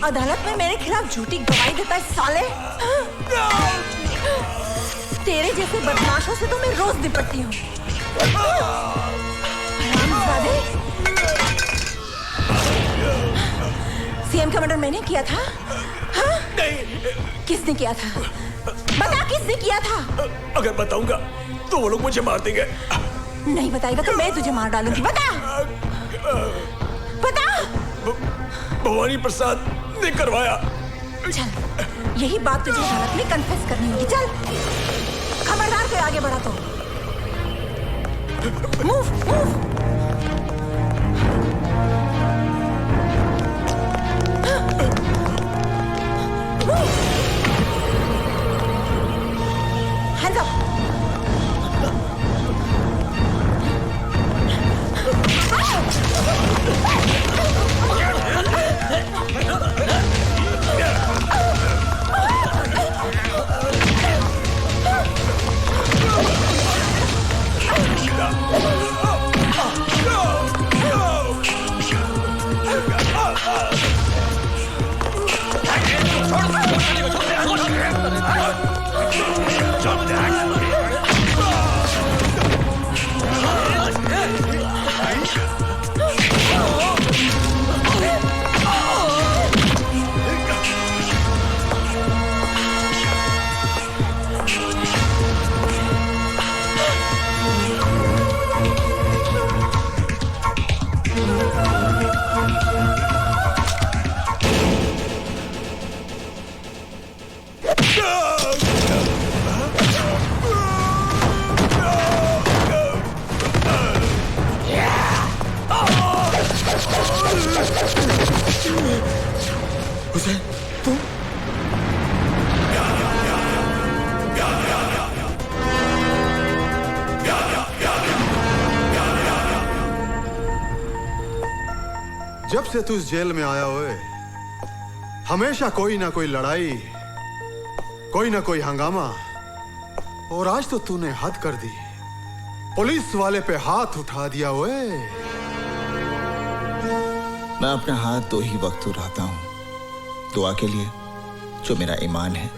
अदालत में मेरे खिलाफ झूठी गवाही देता है साले। तेरे जैसे बदमाशों से तो मैं रोज निपटती हूँ। सीएम का मर्डर मैंने किया था? हाँ? किसने किया था? बता किसने किया था? अगर बताऊंगा तो वो लोग मुझे मार देंगे। नहीं बताएगा तो मैं तुझे मार डालूंगी। बता। भवानी प्रसाद ने करवाया। चल, यही बात तुझे अदालत में कन्फेस करनी होगी। चल, खबरदार कोई आगे बढ़ा तो। Move, move. Hands up. Hussain, तुम? जब से तू इस जेल में आया हुए हमेशा कोई ना कोई लड़ाई, कोई ना कोई हंगामा, और आज तो तूने हद कर दी। पुलिस वाले पे हाथ उठा दिया हुए। मैं अपना हाथ दो ही वक्त उठाता हूं, दुआ के लिए जो मेरा ईमान है,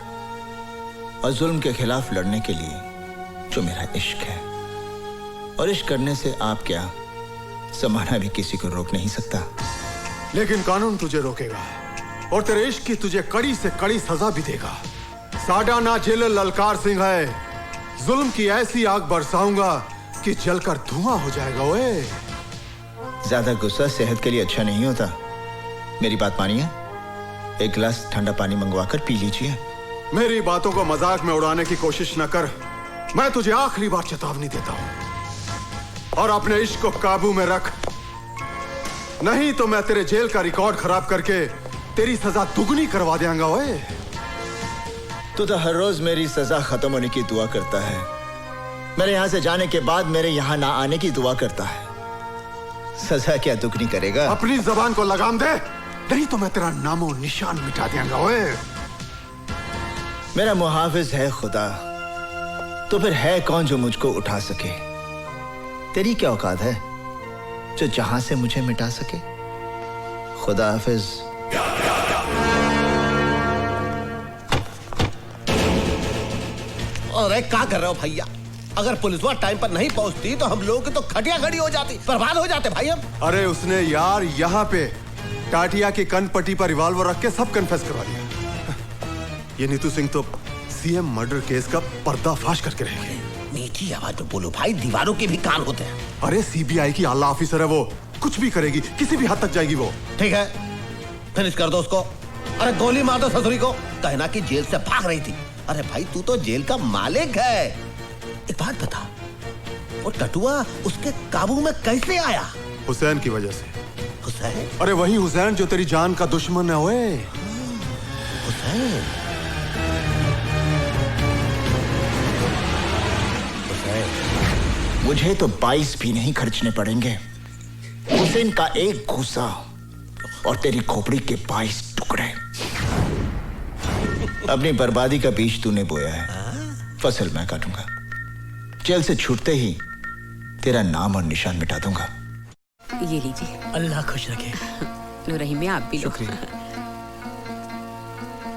और जुल्म के खिलाफ लड़ने के लिए जो मेरा इश्क है। और इश्क करने से आप क्या, जमाना भी किसी को रोक नहीं सकता। लेकिन कानून तुझे रोकेगा और तेरे इश्क की तुझे कड़ी से कड़ी सजा भी देगा। साडा ना जेलर ललकार सिंह है, जुल्म की ऐसी आग बरसाऊंगा कि जलकर धुआं हो जाएगा। ओए, ज्यादा गुस्सा सेहत के लिए अच्छा नहीं होता। मेरी बात मानिए, एक गिलास ठंडा पानी मंगवाकर पी लीजिए। मेरी बातों को मजाक में उड़ाने की कोशिश न कर। मैं तुझे आखिरी बार चेतावनी देता हूं, और अपने इश्क को काबू में रख, नहीं तो मैं तेरे जेल का रिकॉर्ड खराब करके तेरी सजा दुगनी करवा देंगा। ओए, तू तो हर रोज मेरी सजा खत्म होने की दुआ करता है, मेरे यहां से जाने के बाद मेरे यहां ना आने की दुआ करता है। सजा क्या दुगनी करेगा? अपनी जबान को लगाम दे, नहीं तो मैं तेरा नामो निशान मिटा देंगा। ओए, मेरा मुहाफिज है खुदा, तो फिर है कौन जो मुझको उठा सके? तेरी क्या औकात है जो जहां से मुझे मिटा सके? खुदा हाफिज। अरे क्या कर रहे हो भैया? अगर पुलिस वाला टाइम पर नहीं पहुंचती तो हम लोगों की तो खटिया खड़ी हो जाती, बर्बाद हो जाते भाई हम। अरे उसने यार यहाँ पे टाटिया की कनपट्टी पर रिवॉल्वर रख के सब कन्फेस करवा दिया। ये नीतू सिंह तो सीएम मर्डर केस का पर्दाफाश करके रहेगी। मीठी आवाज में बोलो भाई, दीवारों के भी कान होते हैं। अरे सीबीआई की आला ऑफिसर है वो, कुछ भी करेगी, किसी भी हद तक जाएगी वो। ठीक है, फिनिश कर दो उसको। अरे गोली मार दो ससुरी को, कहना कि जेल से भाग रही थी। अरे भाई तू तो जेल का मालिक है। एक बात बता, वो टटुआ उसके काबू में कैसे आया? हुसैन की वजह से। हुसैन? अरे वही हुसैन जो तेरी जान का दुश्मन है। ओए, हुसैन? मुझे तो 22 भी नहीं खर्चने पड़ेंगे। हुसैन का एक घूसा और तेरी खोपड़ी के 22 टुकड़े। अपनी बर्बादी का बीज तूने बोया है, फसल मैं काटूंगा। जेल से छूटते ही तेरा नाम और निशान मिटा दूंगा। ये लीजिए। अल्लाह खुश रखे। लो रहीम में आप भी लो।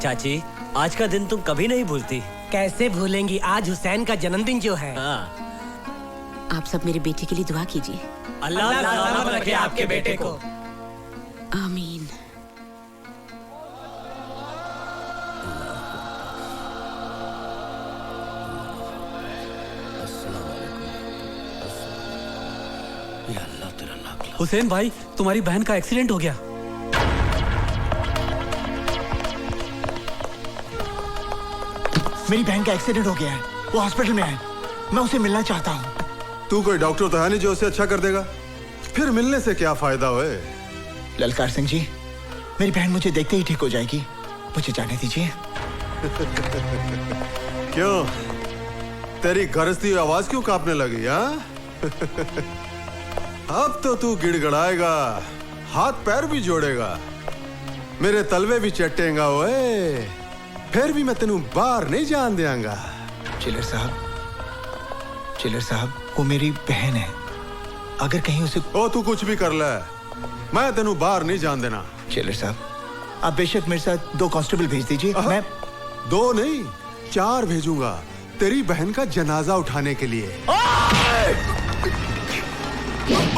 चाची, आज का दिन तुम कभी नहीं भूलती। कैसे भूलेंगी, आज हुसैन का जन्मदिन जो है। आप सब मेरे बेटे के लिए दुआ कीजिए। अल्लाह सलामत रखे आपके बेटे को। आमीन। हुसैन भाई, तुम्हारी बहन का एक्सीडेंट हो गया। मेरी बहन का एक्सीडेंट हो गया है, वो हॉस्पिटल में है, मैं उसे मिलना चाहता हूँ। तू कोई डॉक्टर तो है नहीं जो उसे अच्छा कर देगा, फिर मिलने से क्या फायदा होए? ललकार सिंह जी, मेरी बहन मुझे देखते ही ठीक हो जाएगी, मुझे जाने दीजिए। क्यों, तेरी गरजती हुई आवाज क्यों कांपने लगी? हाँ? अब तो तू गिड़गड़ाएगा, हाथ पैर भी जोड़ेगा, मेरे तलवे भी चटेगा। ओए, फिर भी मैं तेनू बाहर नहीं जान देंगा। चिलर साहब, वो मेरी बहन है, अगर कहीं उसे। ओ, तू कुछ भी कर ले, मैं तेनू बाहर नहीं जान देना। चिलर साहब, आप बेशक मेरे साथ 2 कांस्टेबल भेज दीजिए। मैं 2 नहीं 4 भेजूंगा तेरी बहन का जनाजा उठाने के लिए। Oh!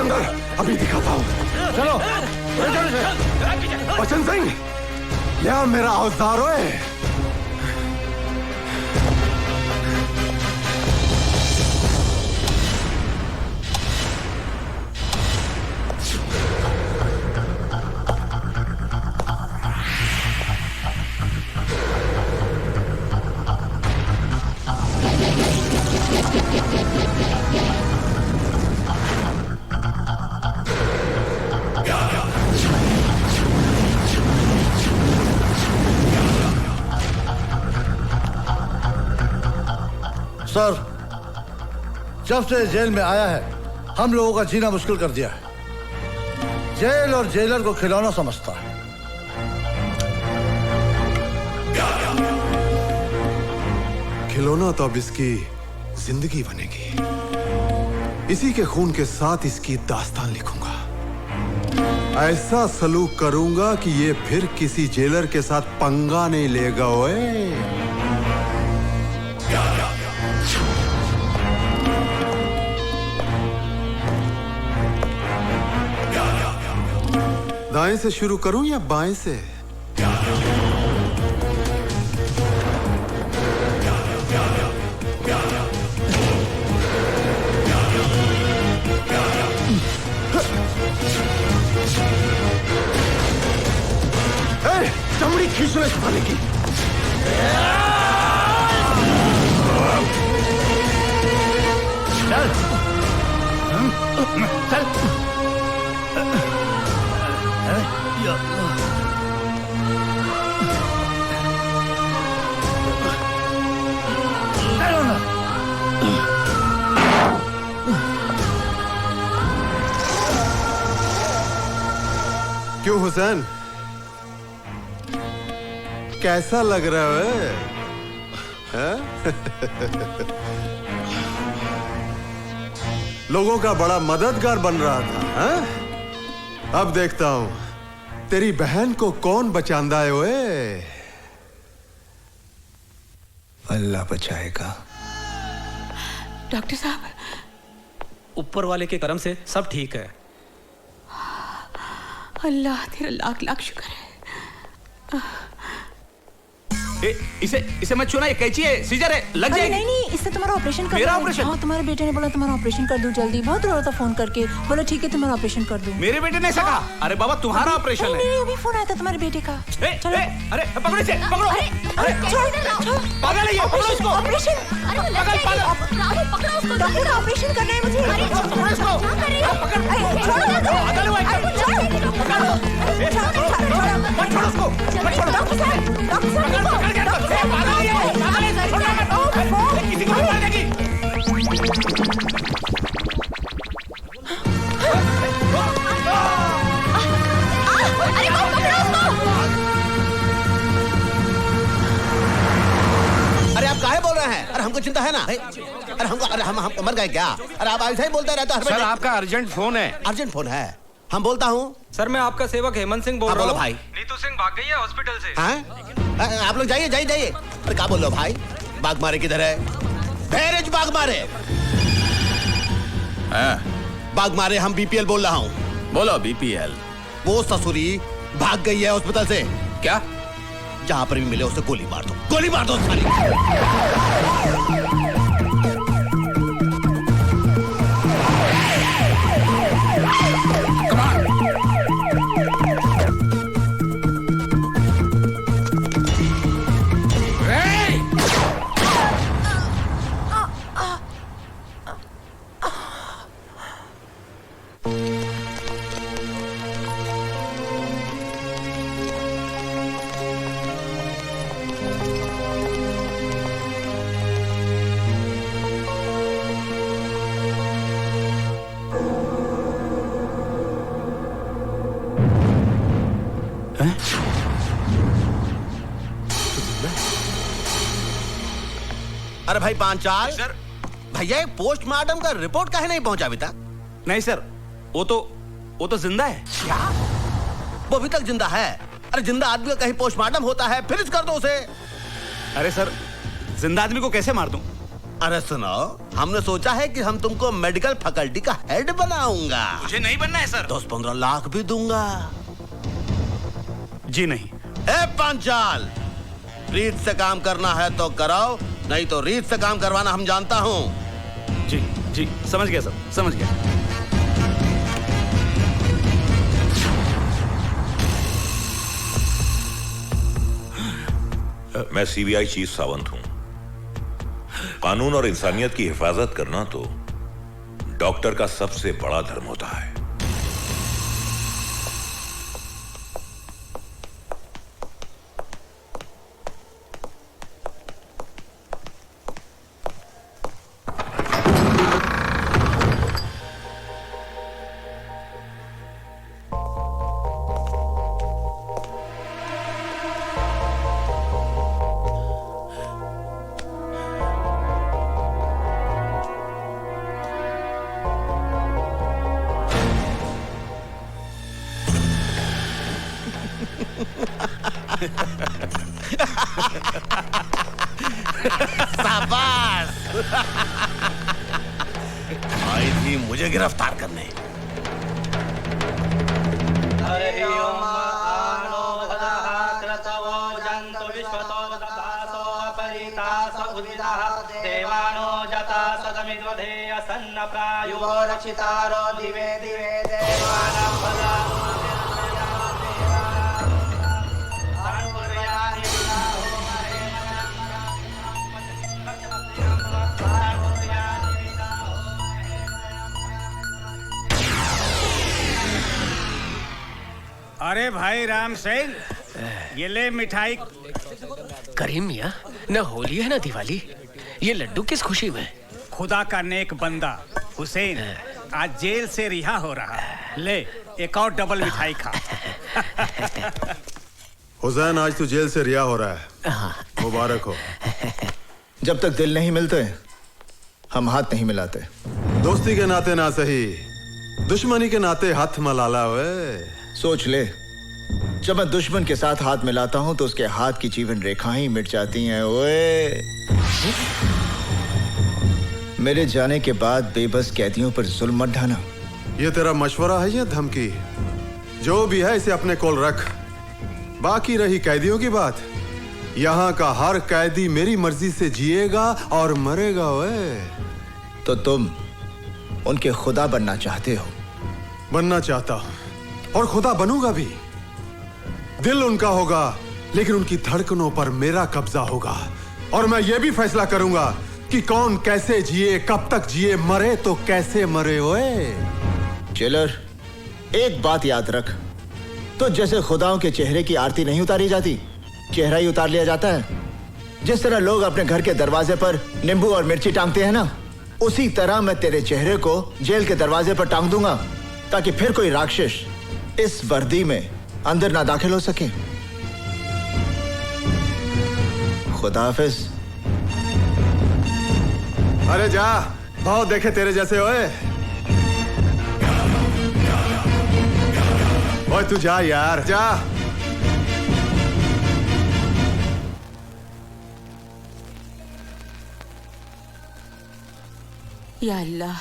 अंदर, अभी दिखाता हूँ। चलो बचन सिंह, यहाँ मेरा औजार है। सर, जब से जेल में आया है हम लोगों का जीना मुश्किल कर दिया है। जेल और जेलर को खिलौना समझता है। खिलौना तो अब इसकी जिंदगी बनेगी। इसी के खून के साथ इसकी दास्तान लिखूंगा। ऐसा सलूक करूंगा कि ये फिर किसी जेलर के साथ पंगा नहीं लेगा। ओए दाएं से शुरू करूं या बाएं से? चमड़ी खींचने से पाने की। चल चल। क्यों हुसैन, कैसा लग रहा है? लोगों का बड़ा मददगार बन रहा था, हा? अब देखता हूं तेरी बहन को कौन बचांदा है। ओए अल्लाह बचाएगा। डॉक्टर साहब, ऊपर वाले के करम से सब ठीक है। अल्लाह तेरा लाख लाख शुक्र है। इसे मत छूना, ये कैंची है, सीजर है, लग जाएगी। नहीं नहीं, इससे तुम्हारा ऑपरेशन कर मेरा ऑपरेशन? हाँ, तुम्हारे बेटे ने बोला तुम्हारा ऑपरेशन कर दूं जल्दी। बहुत रो रहा था फोन करके, बोला ठीक है तुम्हारा ऑपरेशन कर दूं। मेरे बेटे ने सका? अरे बाबा तुम्हारा ऑपरेशन है। नहीं, अभी फोन आया था तुम्हारे बेटे का। चलो। अरे पकड़ो इसे, पकड़ो। अरे पागल है ये, पकड़ो इसको। ऑपरेशन, डॉक्टर का ऑपरेशन करना है मुझे। पकड़ो इसको। छोड़ो उसको, डॉक्टर साहब, किसी को मार देगी। अरे आप काहे बोल रहे हैं? अरे हमको चिंता है ना। अरे हमको मर गए क्या? अरे आप ऐसा ही बोलते रहते हो। सर आपका अर्जेंट फोन है। अर्जेंट फोन है? हम बोलता हूँ। सर मैं आपका सेवक हेमंत सिंह बोल रहा हूँ। भाई नीतू सिंह भाग गई है हॉस्पिटल से। हैं? आप लोग जाइए जाइए जाइए। अरे क्या बोल रहे हो भाई? बाग मारे किधर है? धैर्य बाग मारे। बाग मारे, हम बीपीएल बोल रहा हूँ। बोलो बीपीएल। वो ससुरी भाग गई है हॉस्पिटल से। क्या? जहां पर भी मिले उसे गोली मार दो, गोली मार दो सारी। अरे भाई पांचाल सर, भैया पोस्टमार्टम का रिपोर्ट काहे नहीं पहुंचा अभी तक? नहीं सर, वो तो जिंदा है। क्या? वो अभी तक जिंदा है? अरे जिंदा आदमी का कहीं पोस्टमार्टम होता है, फिनिश कर दो उसे। अरे सर, जिंदा आदमी को कैसे मार दूं? अरे सुनो, हमने सोचा है कि हम तुमको मेडिकल फैकल्टी का हेड बनाऊंगा। मुझे नहीं बनना है सर। 10-15 लाख भी दूंगा। जी नहीं। ए पांचाल, रीत से काम करना है तो कराओ, नहीं तो रीत से काम करवाना हम जानता हूँ। जी जी समझ गया सर, समझ गया। मैं सीबीआई चीफ सावंत हूं। कानून और इंसानियत की हिफाजत करना तो डॉक्टर का सबसे बड़ा धर्म होता है। शाबाश। आई थी मुझे गिरफ्तार करने। देवानो जता सदमिद्वधे असन्न प्रायो रक्षितारो दिवे दिवे देवानां भला अरे भाई राम सिंह, ये ले मिठाई। करीम मियाँ, न होली है न दिवाली, ये लड्डू किस खुशी में? खुदा का नेक बंदा हुसैन आज जेल से रिहा हो रहा है। ले एक और डबल मिठाई खा। हुसैन, आज तू जेल से रिहा हो रहा है, मुबारक हो। जब तक दिल नहीं मिलते हम हाथ नहीं मिलाते। दोस्ती के नाते ना सही, दुश्मनी के नाते हाथ मलाला। वे सोच ले, जब मैं दुश्मन के साथ हाथ मिलाता हूं तो उसके हाथ की जीवन रेखाएं मिट जाती हैं। ओए, मेरे जाने के बाद बेबस कैदियों पर जुल्म मत ढाना। ये तेरा मशवरा है या धमकी? जो भी है इसे अपने कोल रख। बाकी रही कैदियों की बात, यहाँ का हर कैदी मेरी मर्जी से जिएगा और मरेगा। ओए, तो तुम उनके खुदा बनना चाहते हो? बनना चाहता हूं और खुदा बनूंगा भी। दिल उनका होगा लेकिन उनकी धड़कनों पर मेरा कब्जा होगा। और मैं ये भी फैसला करूंगा कि कौन कैसे जिए, कब तक जिए, मरे तो कैसे मरे। ओए जेलर, एक बात याद रख, तो जैसे खुदाओं के चेहरे की आरती नहीं उतारी जाती, चेहरा ही उतार लिया जाता है। जिस तरह लोग अपने घर के दरवाजे पर नींबू और मिर्ची टांगते हैं ना, उसी तरह मैं तेरे चेहरे को जेल के दरवाजे पर टांग दूंगा, ताकि फिर कोई राक्षस इस वर्दी में अंदर ना दाखिल हो सके। खुदा हाफिज। अरे जा, बहुत देखे तेरे जैसे। ओए ओए तू जा यार, जा। या अल्लाह,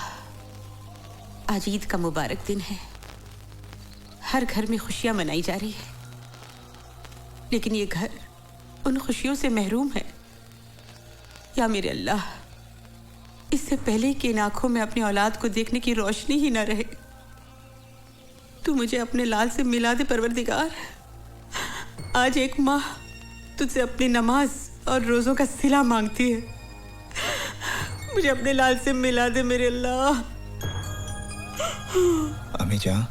आज ईद का मुबारक दिन है। हर घर में खुशियां मनाई जा रही है, लेकिन ये घर उन खुशियों से महरूम है। या मेरे अल्लाह, इससे पहले कि इन आंखों में अपनी औलाद को देखने की रोशनी ही न रहे, तू मुझे अपने लाल से मिला दे परवरदिगार। आज एक माँ तुझसे अपनी नमाज और रोजों का सिला मांगती है। मुझे अपने लाल से मिला दे मेरे अल्लाह। अम्मी जान,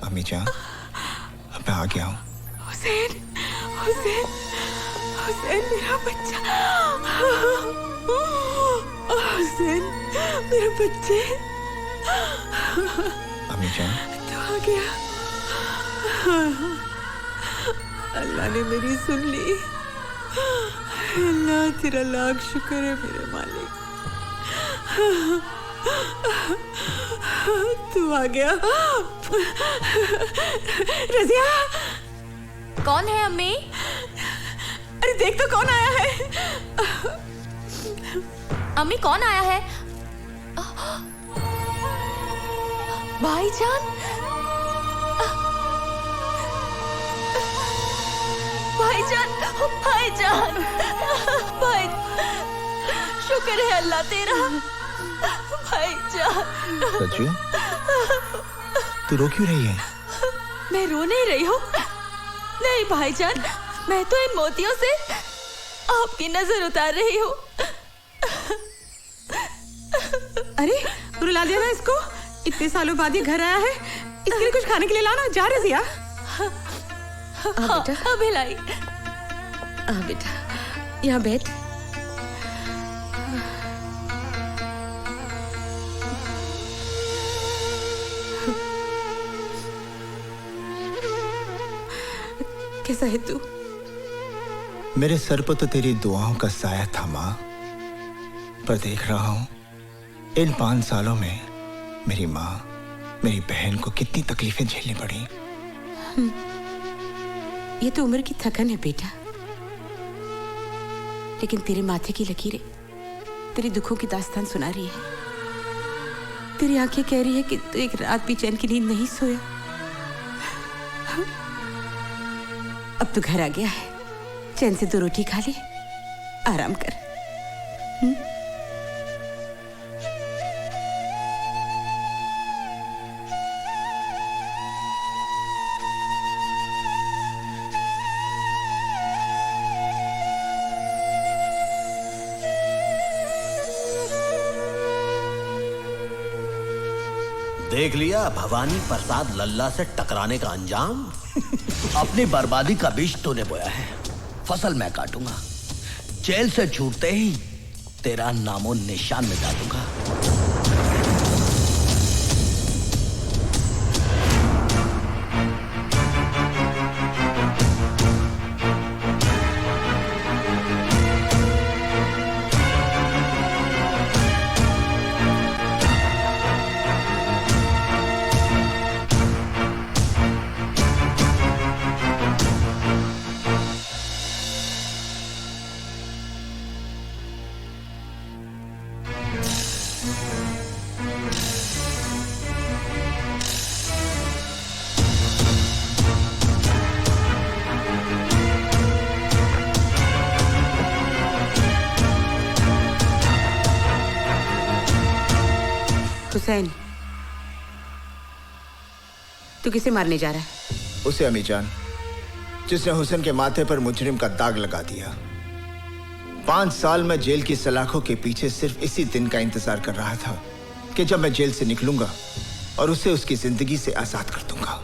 अम्मी जान, अब मैं आ गया हूँ। हुसैन, हुसैन, हुसैन मेरा बच्चा। हुसैन मेरे बच्चे। अम्मी जान, तो आ गया। अल्लाह ने मेरी सुन ली। अल्लाह तेरा लाख शुक्र है मेरे मालिक। तू आ गया। रज़िया, कौन है अम्मी? अरे देख तो कौन आया है। अम्मी कौन आया है? भाईजान, भाईजान, भाईजान, भाई, शुक्र है अल्लाह तेरा। भाईजान। सच्चू, तू रो क्यों रही है? मैं रो नहीं रही हूँ। नहीं भाईजान, मैं तो इन मोतियों से आपकी नजर उतार रही हूँ। अरे रुला दिया ना इसको। इतने सालों बाद ये घर आया है, इसके लिए कुछ खाने के लिए लाना। जा रहे जिया। बेटा, भिलाई। बेटा, यहाँ बैठ। कैसा है तू? मेरे सर पर तो तेरी दुआओं का साया था माँ, पर देख रहा हूं इन 5 सालों में मेरी माँ, मेरी बहन को कितनी तकलीफें झेलनी पड़ी। ये तो उम्र की थकन है बेटा, लेकिन तेरे माथे की लकीरें तेरी दुखों की दास्तान सुना रही है। तेरी आंखें कह रही है कि तू एक रात भी चैन की नींद नहीं सोया। अब तू घर आ गया है, चैन से 2 रोटी खा ले, आराम कर। देख लिया भवानी प्रसाद लल्ला से टकराने का अंजाम। अपनी बर्बादी का बीज तूने बोया है, फसल मैं काटूंगा। जेल से छूटते ही तेरा नामो निशान मिटा दूंगा। हुसैन, तू किसे मारने जा रहा है? उसे अम्मी जान, जिसने हुसैन के माथे पर मुजरिम का दाग लगा दिया। 5 साल में जेल की सलाखों के पीछे सिर्फ इसी दिन का इंतजार कर रहा था कि जब मैं जेल से निकलूंगा और उसे उसकी जिंदगी से आजाद कर दूंगा।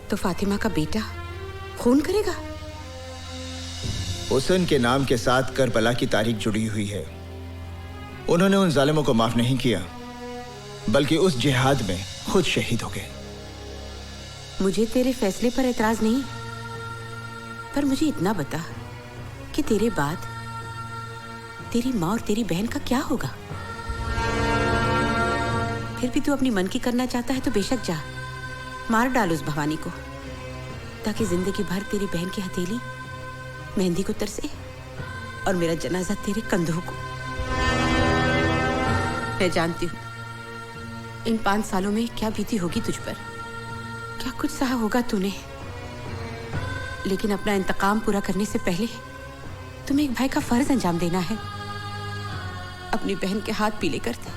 तो फातिमा का बेटा खून करेगा? हुसैन के नाम के साथ करबला की तारीख जुड़ी हुई है। उन्होंने उन जालिमों को माफ नहीं किया, बल्कि उस जिहाद में खुद शहीद हो गए। मुझे तेरे फैसले पर एतराज नहीं, पर मुझे इतना बता कि तेरे बाद तेरी माँ और तेरी बहन का क्या होगा? फिर भी तू अपनी मन की करना चाहता है तो बेशक जा, मार डाल उस भवानी को, ताकि जिंदगी भर तेरी बहन की हथेली मेहंदी को तरसे और मेरा जनाजा तेरे कंधों को। मैं जानती हूँ इन 5 सालों में क्या बीती होगी तुझ पर, क्या कुछ सहा होगा तूने, लेकिन अपना इंतकाम पूरा करने से पहले तुम्हें एक भाई का फर्ज अंजाम देना है। अपनी बहन के हाथ पीले कर दे,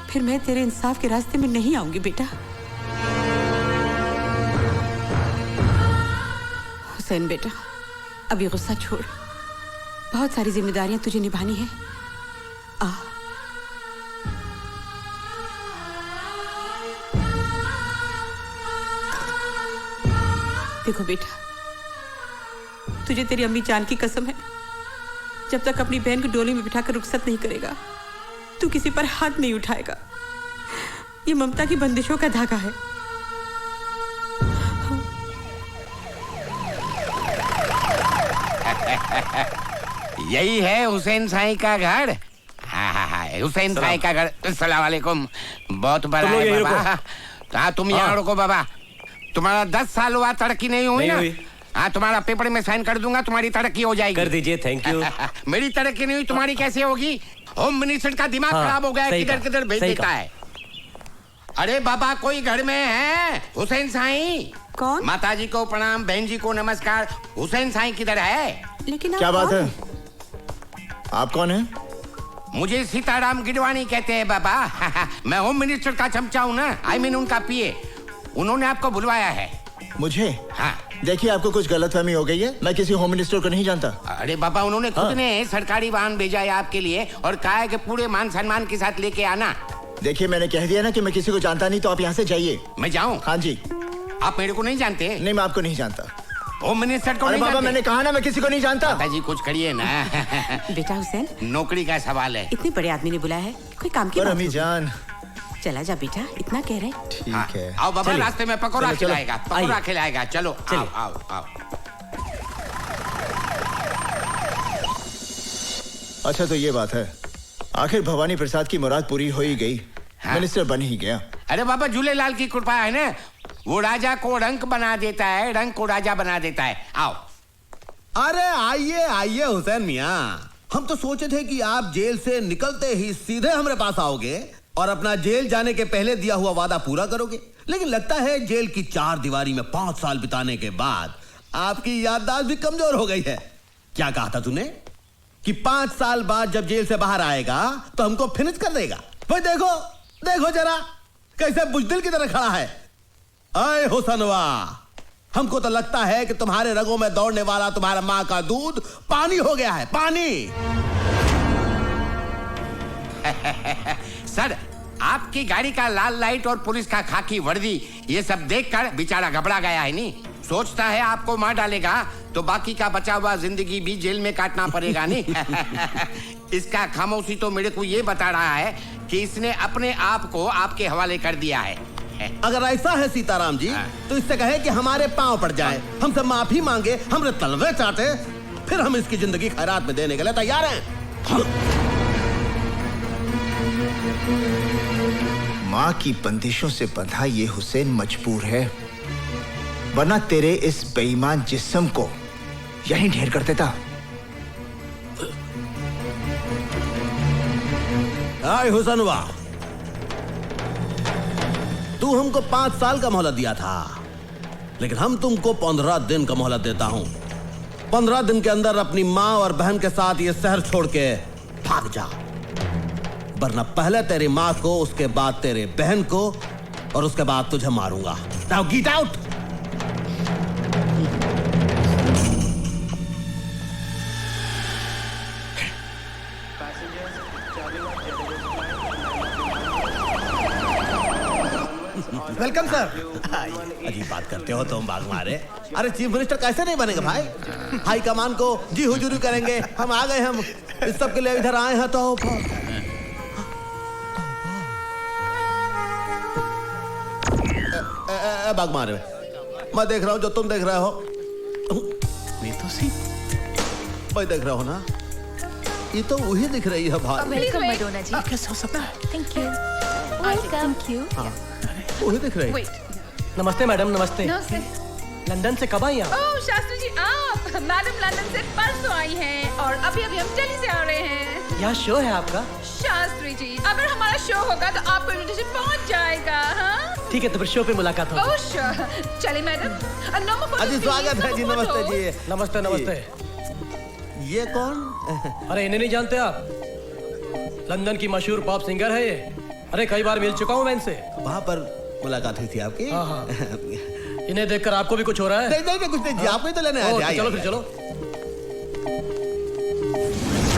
फिर मैं तेरे इंसाफ के रास्ते में नहीं आऊंगी बेटा। हुसैन बेटा, अभी गुस्सा छोड़, बहुत सारी जिम्मेदारियां तुझे निभानी है। आ देखो बेटा, तुझे तेरी अम्मी जान की कसम है, जब तक अपनी बहन को डोली में बिठाकर रुखसत नहीं करेगा तू किसी पर हाथ नहीं उठाएगा। ये ममता की बंदिशों का धागा है। यही है हुसैन साई का घर। हाँ, हुसैन साई का घर। अस्सलाम वालेकुम। बहुत बड़ा है बाबा। हाँ, तुम यहाँ रुको बाबा। तुम्हारा 10 साल हुआ, तरक्की नहीं हुई ना? हाँ, तुम्हारा पेपर में साइन कर दूंगा, तुम्हारी तरक्की हो जाएगी। कर दीजिए, थैंक यू। मेरी तरक्की नहीं हुई, तुम्हारी कैसे होगी? होम मिनिस्टर का दिमाग खराब हो गया, किधर किधर भेज देता है। अरे बाबा, कोई घर में है? हुसैन साईं। कौन? माताजी को प्रणाम, बहन जी को नमस्कार। हुसैन साईं किधर है? लेकिन क्या बात है? आप कौन है? मुझे सीताराम गिडवाणी कहते हैं बाबा। मैं होम मिनिस्टर का चमचा हूँ ना, आई मीन उनका पीए। उन्होंने आपको बुलवाया है। मुझे? हाँ। देखिए, आपको कुछ गलतफहमी हो गई है। मैं किसी होम मिनिस्टर को नहीं जानता। अरे बाबा, उन्होंने खुद ने सरकारी वाहन भेजा है आपके लिए और कहा है कि पूरे मान सम्मान के साथ लेके आना। देखिए, मैंने कह दिया ना कि मैं किसी को जानता नहीं, तो आप यहाँ से जाइए। मैं जाऊँ? हाँ जी। आप मेरे को नहीं जानते? नहीं, मैं आपको नहीं जानता। होम मिनिस्टर को अरे नहीं बाबा, जानते? मैंने कहा ना, मैं किसी को नहीं जानता। माताजी, कुछ करिए ना। बेटा हुसैन, नौकरी का सवाल है। इतने बड़े आदमी ने बुलाया है, कोई काम की पर बात अम्मी होगी। जान। चला जा बेटा, इतना कह रहे। ठीक है। आओ बाबा, रास्ते में पकौड़ा चलो, चलो। खिलाएगा, पकौड़ा खिलाएगा। चलो, आओ आओ आओ। अच्छा, तो ये बात है, आखिर भवानी प्रसाद की मुराद पूरी हो ही गई। मिनिस्टर बन ही गया। अरे बाबा, झूलेलाल की कृपा है ना, वो राजा को रंक बना देता है, रंक को राजा बना देता है। आओ। अरे आइए आइए हुसैन मियाँ, हम तो सोचे थे कि आप जेल से निकलते ही सीधे हमारे पास आओगे और अपना जेल जाने के पहले दिया हुआ वादा पूरा करोगे, लेकिन लगता है जेल की 4 दीवारी में 5 साल बिताने के बाद आपकी याददाश्त भी कमजोर हो गई है। क्या कहा था तूने कि 5 साल बाद जब जेल से बाहर आएगा तो हमको फिनिश कर देगा? भाई देखो देखो जरा, कैसे बुजदिल की तरह खड़ा है। अय हुसनवा, हमको तो लगता है कि तुम्हारे रगों में दौड़ने वाला तुम्हारा माँ का दूध पानी हो गया है, पानी। सर, आपकी गाड़ी का लाल लाइट और पुलिस का खाकी वर्दी, ये सब देखकर बेचारा घबरा गया है। नहीं सोचता है आपको मार डालेगा तो बाकी का बचा हुआ जिंदगी भी जेल में काटना पड़ेगा। नहीं इसका खामोशी तो मेरे को ये बता रहा है कि इसने अपने आप को आपके हवाले कर दिया है। अगर ऐसा है सीताराम जी, तो इससे कहे कि हमारे पांव पड़ जाए, हमसे माफी मांगे, हमरे तलवे चाटे, फिर हम इसकी जिंदगी खैरात में देने के लिए तैयार हैं। माँ की बंदिशों से बंधा ये हुसैन मजबूर है, वरना तेरे इस बेईमान जिस्म को यहीं ढेर कर देता। आए हुसनवा, तू हमको 5 साल का मोहलत दिया था, लेकिन हम तुमको 15 दिन का मोहलत देता हूं। 15 दिन के अंदर अपनी माँ और बहन के साथ ये शहर छोड़ के भाग जा, वरना पहले तेरी माँ को, उसके बाद तेरे बहन को और उसके बाद तुझे मारूंगा। Now get out. Welcome sir. अजीब बात करते हो तुम, बाग मारे। अरे चीफ मिनिस्टर कैसे नहीं बनेगा भाई? हाई कमान को जी हुजूरी करेंगे। हम आ गए, हम इस सब के लिए इधर आए हैं। तो बाग मारे, मैं देख रहा हूँ जो तुम देख रहे हो। मैं तो सी मैं देख रहा हूँ ना, ये तो वही दिख रही है भाई। वेलकम मडोना जी। कैसे हो सकता है? Thank you. Thank you. वही दिख रही है। नमस्ते मैडम, नमस्ते। नमस्ते। लंदन से कब आई आप? ओह शास्त्री जी, आप? मैडम लंदन से परसों आई हैं और अभी अभी हम दिल्ली से आ रहे हैं। यहाँ शो है आपका? शास्त्री जी, अगर हमारा शो होगा तो आपको इन्विटेशन पहुंच जाएगा। हाँ ठीक है, तो फिर शो पे मुलाकात होगी। Oh sure. चलिए मैडम। अजी स्वागत है जी। नमस्ते जी। नमस्ते नमस्ते। ये कौन? अरे इन्हें नहीं जानते आप? लंदन की मशहूर पॉप सिंगर है ये। अरे कई बार मिल चुका हूँ मैं इनसे। वहाँ पर मुलाकात हुई थी आपकी? हाँ हाँ। इन्हें देखकर आपको भी कुछ हो रहा है? नहीं कुछ नहीं जी, आपको ही तो लेने आए थे। चलो फिर चलो।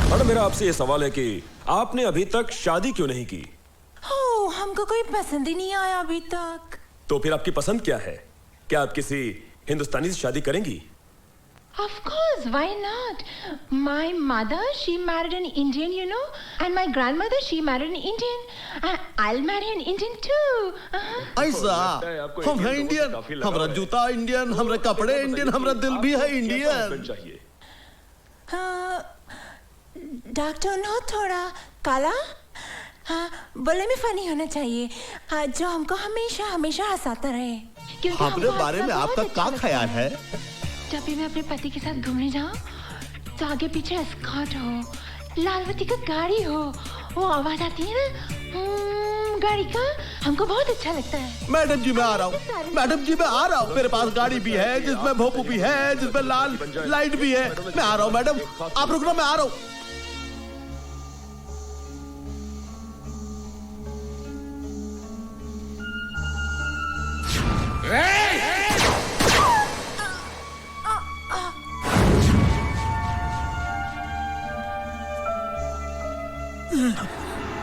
मैडम, मेरा आपसे ये सवाल है कि आपने अभी तक शादी क्यों नहीं की? हमको कोई पसंद ही नहीं आया अभी तक। तो फिर आपकी पसंद क्या है? क्या आप किसी हिंदुस्तानी से शादी करेंगी? Of course, why not? My mother, she married an Indian, you know, and my grandmother, she married an Indian. I'll marry an Indian too. ऐसा? हम हैं इंडियन, हमारा जूता इंडियन, हमारे कपड़े इंडियन, हमारा दिल भी है इंडियन। चाहिए। डॉक्टर नो थोड़ा काला, हाँ, बोले में फनी होना चाहिए। हाँ, जो हमको हमेशा हमेशा हंसाता रहे। क्योंकि अपने हमको बारे में हंसना आपका बहुत क्या अच्छा ख्याल लगता है? जब भी मैं अपने पति के साथ घूमने जाऊं, तो आगे पीछे एस्कॉर्ट हो, लाल बत्ती का गाड़ी हो, वो आवाज आती है ना गाड़ी का, हमको बहुत अच्छा लगता है। मैडम जी मैं आ रहा हूँ, मैडम जी मैं आ रहा हूँ। मेरे पास गाड़ी भी है जिसमें भोपू भी है, जिसमें लाल लाइट भी है। मैं आ रहा हूँ मैडम, आप रुकना, मैं आ रहा हूँ।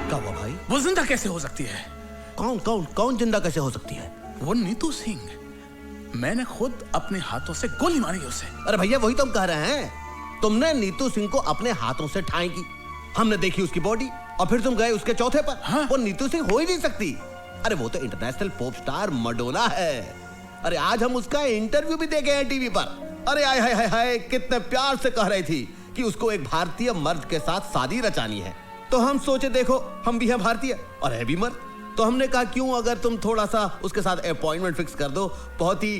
क्या हुआ भाई? वो जिंदा कैसे हो सकती है? कौन कौन कौन जिंदा कैसे हो सकती है? वो नीतू सिंह, मैंने खुद अपने हाथों से गोली मारी उसे। अरे भैया वही तुम कह रहे हैं, तुमने नीतू सिंह को अपने हाथों से ठाई की, हमने देखी उसकी बॉडी, और फिर तुम गए उसके चौथे पर। हाँ? वो नीतू सिंह हो ही नहीं सकती। अरे वो तो इंटरनेशनल पॉप स्टार मडोना है। अरे आज हम उसका इंटरव्यू भी देखे हैं टीवी पर। अरे हाय हाय हाय हाय, कितने प्यार से कह रही थी कि उसको एक भारतीय मर्द के साथ शादी रचानी है। तो हम सोचे देखो हम भी हैं भारतीय और है भी मर्द, तो हमने कहा क्यों अगर तुम थोड़ा सा उसके साथ अपॉइंटमेंट फिक्स कर दो, बहुत ही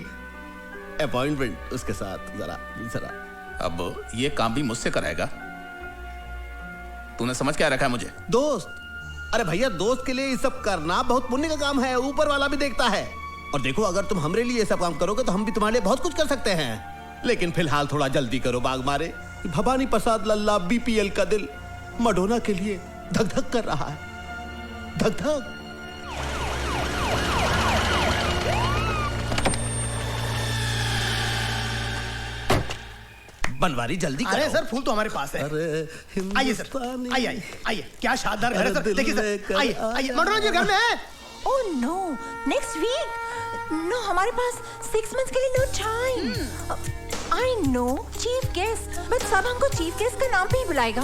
अपॉइंटमेंट उसके साथ जरा जरा। अब ये काम भी मुझसे कराएगा? तूने समझ क्या रखा है मुझे? दोस्त। अरे भैया दोस्त के लिए ये सब करना बहुत पुण्य का काम है, ऊपर वाला भी देखता है। और देखो अगर तुम हमरे लिए ये सब काम करोगे तो हम भी तुम्हारे लिए बहुत कुछ कर सकते हैं। लेकिन फिलहाल थोड़ा जल्दी करो बाग मारे। भवानी प्रसाद लल्ला बीपीएल का दिल मडोना के लिए धक धक कर रहा है, धक धक। बनवारी जल्दी करो। अरे सर फूल तो हमारे पास है। आइए सर, आइए आइए आइए, क्या शानदार घर है सर। देखिए सर, आइए आइए, मडोना जी घर में है। Oh no, next week. No, हमारे पास 6 months के लिए no time. I know chief guest, but सब हमको चीफ गेस्ट का नाम पे ही बुलाएगा।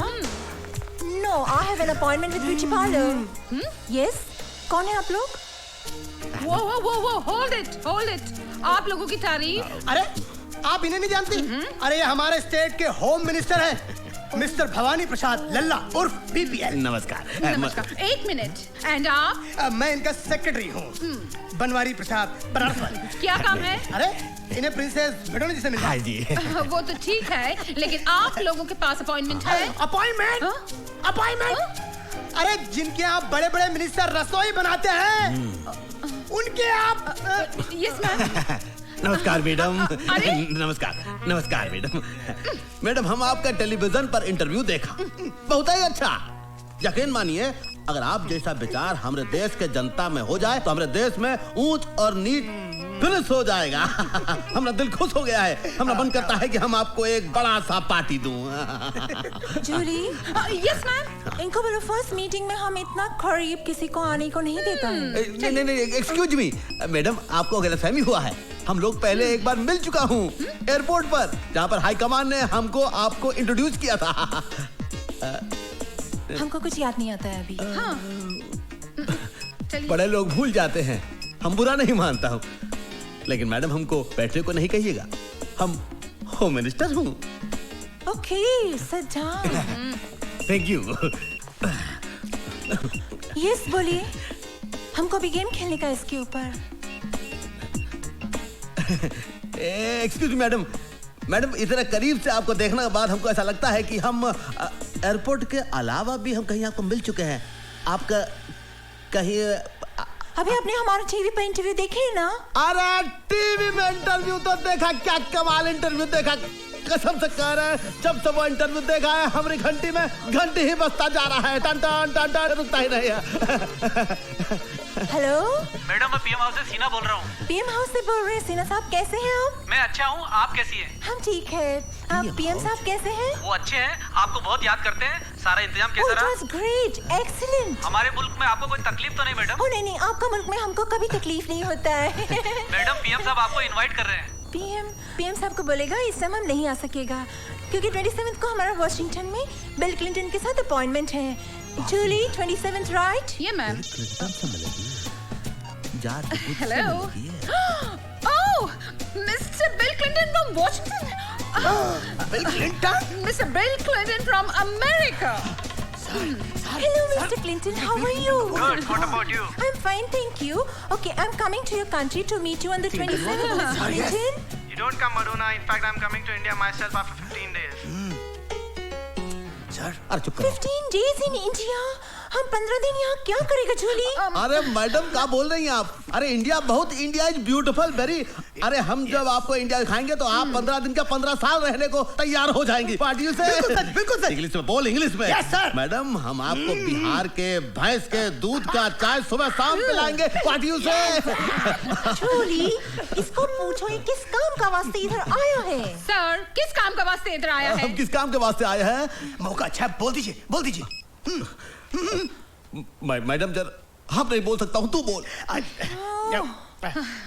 No, I have an appointment with beauty parlour. Yes, कौन है आप लोग? वो होल्ड इट। आप लोगों की तारीफ। अरे आप इन्हें नहीं जानती? अरे ये हमारे स्टेट के होम मिनिस्टर हैं, मिस्टर भवानी प्रसाद लल्ला उर्फ बीपीएल। नमस्कार। नमस्कार। 1 मिनट। एंड आप? मैं इनका सेक्रेटरी हूँ, बनवारी प्रसाद बनारस। क्या काम है? अरे इन्हें प्रिंसेस मडोना जी से मिलना। हाँ जी। वो तो ठीक है, लेकिन आप लोगों के पास अपॉइंटमेंट है? अपॉइंटमेंट? अपॉइंटमेंट? अरे जिनके आप बड़े बड़े मिनिस्टर रसोई बनाते हैं, उनके आप। Yes ma'am. नमस्कार मैडम। नमस्कार नमस्कार मैडम। मैडम हम आपका टेलीविजन पर इंटरव्यू देखा, बहुत ही अच्छा। यकीन मानिए अगर आप जैसा विचार हमारे देश के जनता में हो जाए तो हमारे देश में ऊंच और नीच फिनिश हो जाएगा। हमारा दिल खुश हो गया है, हमारा मन करता है कि हम आपको एक बड़ा सा पार्टी दूं। जूली। Yes ma'am. इनको बोलो फर्स्ट मीटिंग में हम इतना करीब किसी को आने को नहीं देता है। नहीं एक्सक्यूज मी मैडम, आपको गलतफहमी हुआ है। हम लोग पहले एक बार मिल चुका हूँ एयरपोर्ट पर, जहाँ पर हाईकमान ने हमको आपको इंट्रोड्यूस किया था। हमको कुछ याद नहीं आता है अभी। बड़े लोग भूल जाते हैं, हम बुरा नहीं मानता हूँ, लेकिन मैडम हमको बैठने को नहीं कहिएगा, हम होम मिनिस्टर हूँ। Okay, sit down. Thank you. Yes बोलिए, हमको भी गेम खेलने का इसके ऊपर। एक्सक्यूज मैडम, मैडम इतना करीब से आपको देखने के बाद हमको ऐसा लगता है कि हम एयरपोर्ट के अलावा भी हम कहीं आपको मिल चुके हैं। आपका कहीं अभी आपने हमारा टीवी पे इंटरव्यू देखे ना? अरे टीवी में इंटरव्यू तो देखा, क्या कमाल इंटरव्यू देखा, कसम से कह रहे हैं। जब से वो इंटरव्यू देखा है हमारी घंटी में घंटी ही बजता जा रहा है, टन टन टन टन, रुकता ही नहीं है। हेलो मैडम, मैं पीएम हाउस से सीना बोल रहा हूँ। पीएम हाउस से बोल रहे हैं? सीना साहब कैसे हैं आप? मैं अच्छा हूँ, आप कैसी हैं? हम ठीक है। आप पीएम साहब कैसे हैं? वो अच्छे हैं, आपको बहुत याद करते हैं। सारा इंतजाम कैसा रहा? It was great, excellent। हमारे मुल्क में आपको कोई तकलीफ तो नहीं मैडम? नहीं नहीं, आपका मुल्क में हमको कभी तकलीफ नहीं होता है। मैडम पीएम साहब आपको इनवाइट कर रहे हैं। पीएम साहब को बोलेगा इस समय हम नहीं आ सकेगा, क्योंकि 27 को हमारा वॉशिंगटन में बिल क्लिंटन के साथ अपॉइंटमेंट है। जूली 27 राइट? ये ma'am. Hello. Oh, mister bill Clinton from Washington. Bill Clinton? Mister bill Clinton from America. Hello, Mr. Clinton. How are you? Good. What about you? I'm fine, thank you. Okay, I'm coming to your country to meet you on the 27th, Mr. Clinton. You don't come, Madonna. In fact, I'm coming to India myself after 15 days. अरे चुप करो। 15 days in India. हम 15 दिन यहाँ क्या करेगा जूली? अरे madam क्या बोल रही हैं आप? अरे इंडिया बहुत, इंडिया इज ब्यूटीफुल वेरी। अरे हम जब आपको इंडिया दिखाएंगे तो आप 15 दिन का 15 साल रहने को तैयार हो जाएंगी। पार्टियों से बिल्कुल सच। इंग्लिश में बोल, इंग्लिश में। Yes sir. मैडम हम आपको बिहार के भैंस के दूध का चाय सुबह शाम पिलाएंगे पार्टियों से। जूली, इसको पूछो ये किस काम का वास्ते इधर आया है? सर, किस काम का वास्ते इधर आया है? हम किस काम के वास्ते आए हैं? मौका अच्छा है, बोल दीजिए, बोल दीजिए। मैडम जर हम नहीं बोल सकता हूँ, तू बोल।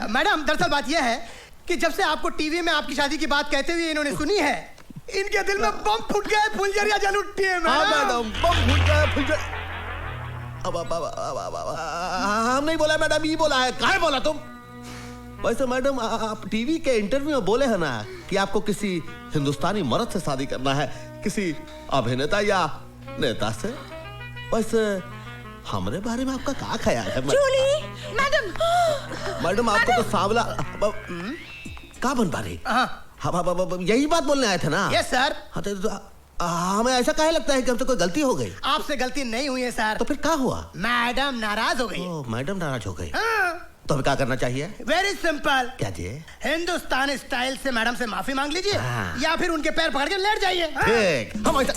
मैडम दरअसल बात यह है कि जब से आपको टीवी में आपकी शादी की बात कहते हुए इन्होंने सुनी है, इनके दिल में बम फूट गया है, फुलझड़ियां जल उठती है। मैडम बम फूट गया है, फुलझड़ी। हम नहीं बोला मैडम, ये बोला है। कहाँ बोला तुम? वैसे मैडम आप टीवी के इंटरव्यू में बोले हैं ना कि आपको किसी हिंदुस्तानी मर्द से शादी करना है, किसी अभिनेता या नेता से। वैसे हमारे बारे में आपका क्या ख्याल है? जूली, मैडम आपको तो सांवला क्या बन पा रही? हाँ, यही बात बोलने आए थे ना? Yes sir. हाँ तो हमें ऐसा काहे लगता है कि हमसे कोई गलती हो गई? आपसे गलती नहीं हुई है सर। तो फिर क्या हुआ? मैडम नाराज हो गई। मैडम नाराज हो गई। तो हमें क्या करना चाहिए? Very simple. क्या जी? हिंदुस्तानी स्टाइल से मैडम से माफी मांग लीजिए या फिर उनके पैर पकड़ के लेट जाइए। ठीक। हम ऐसा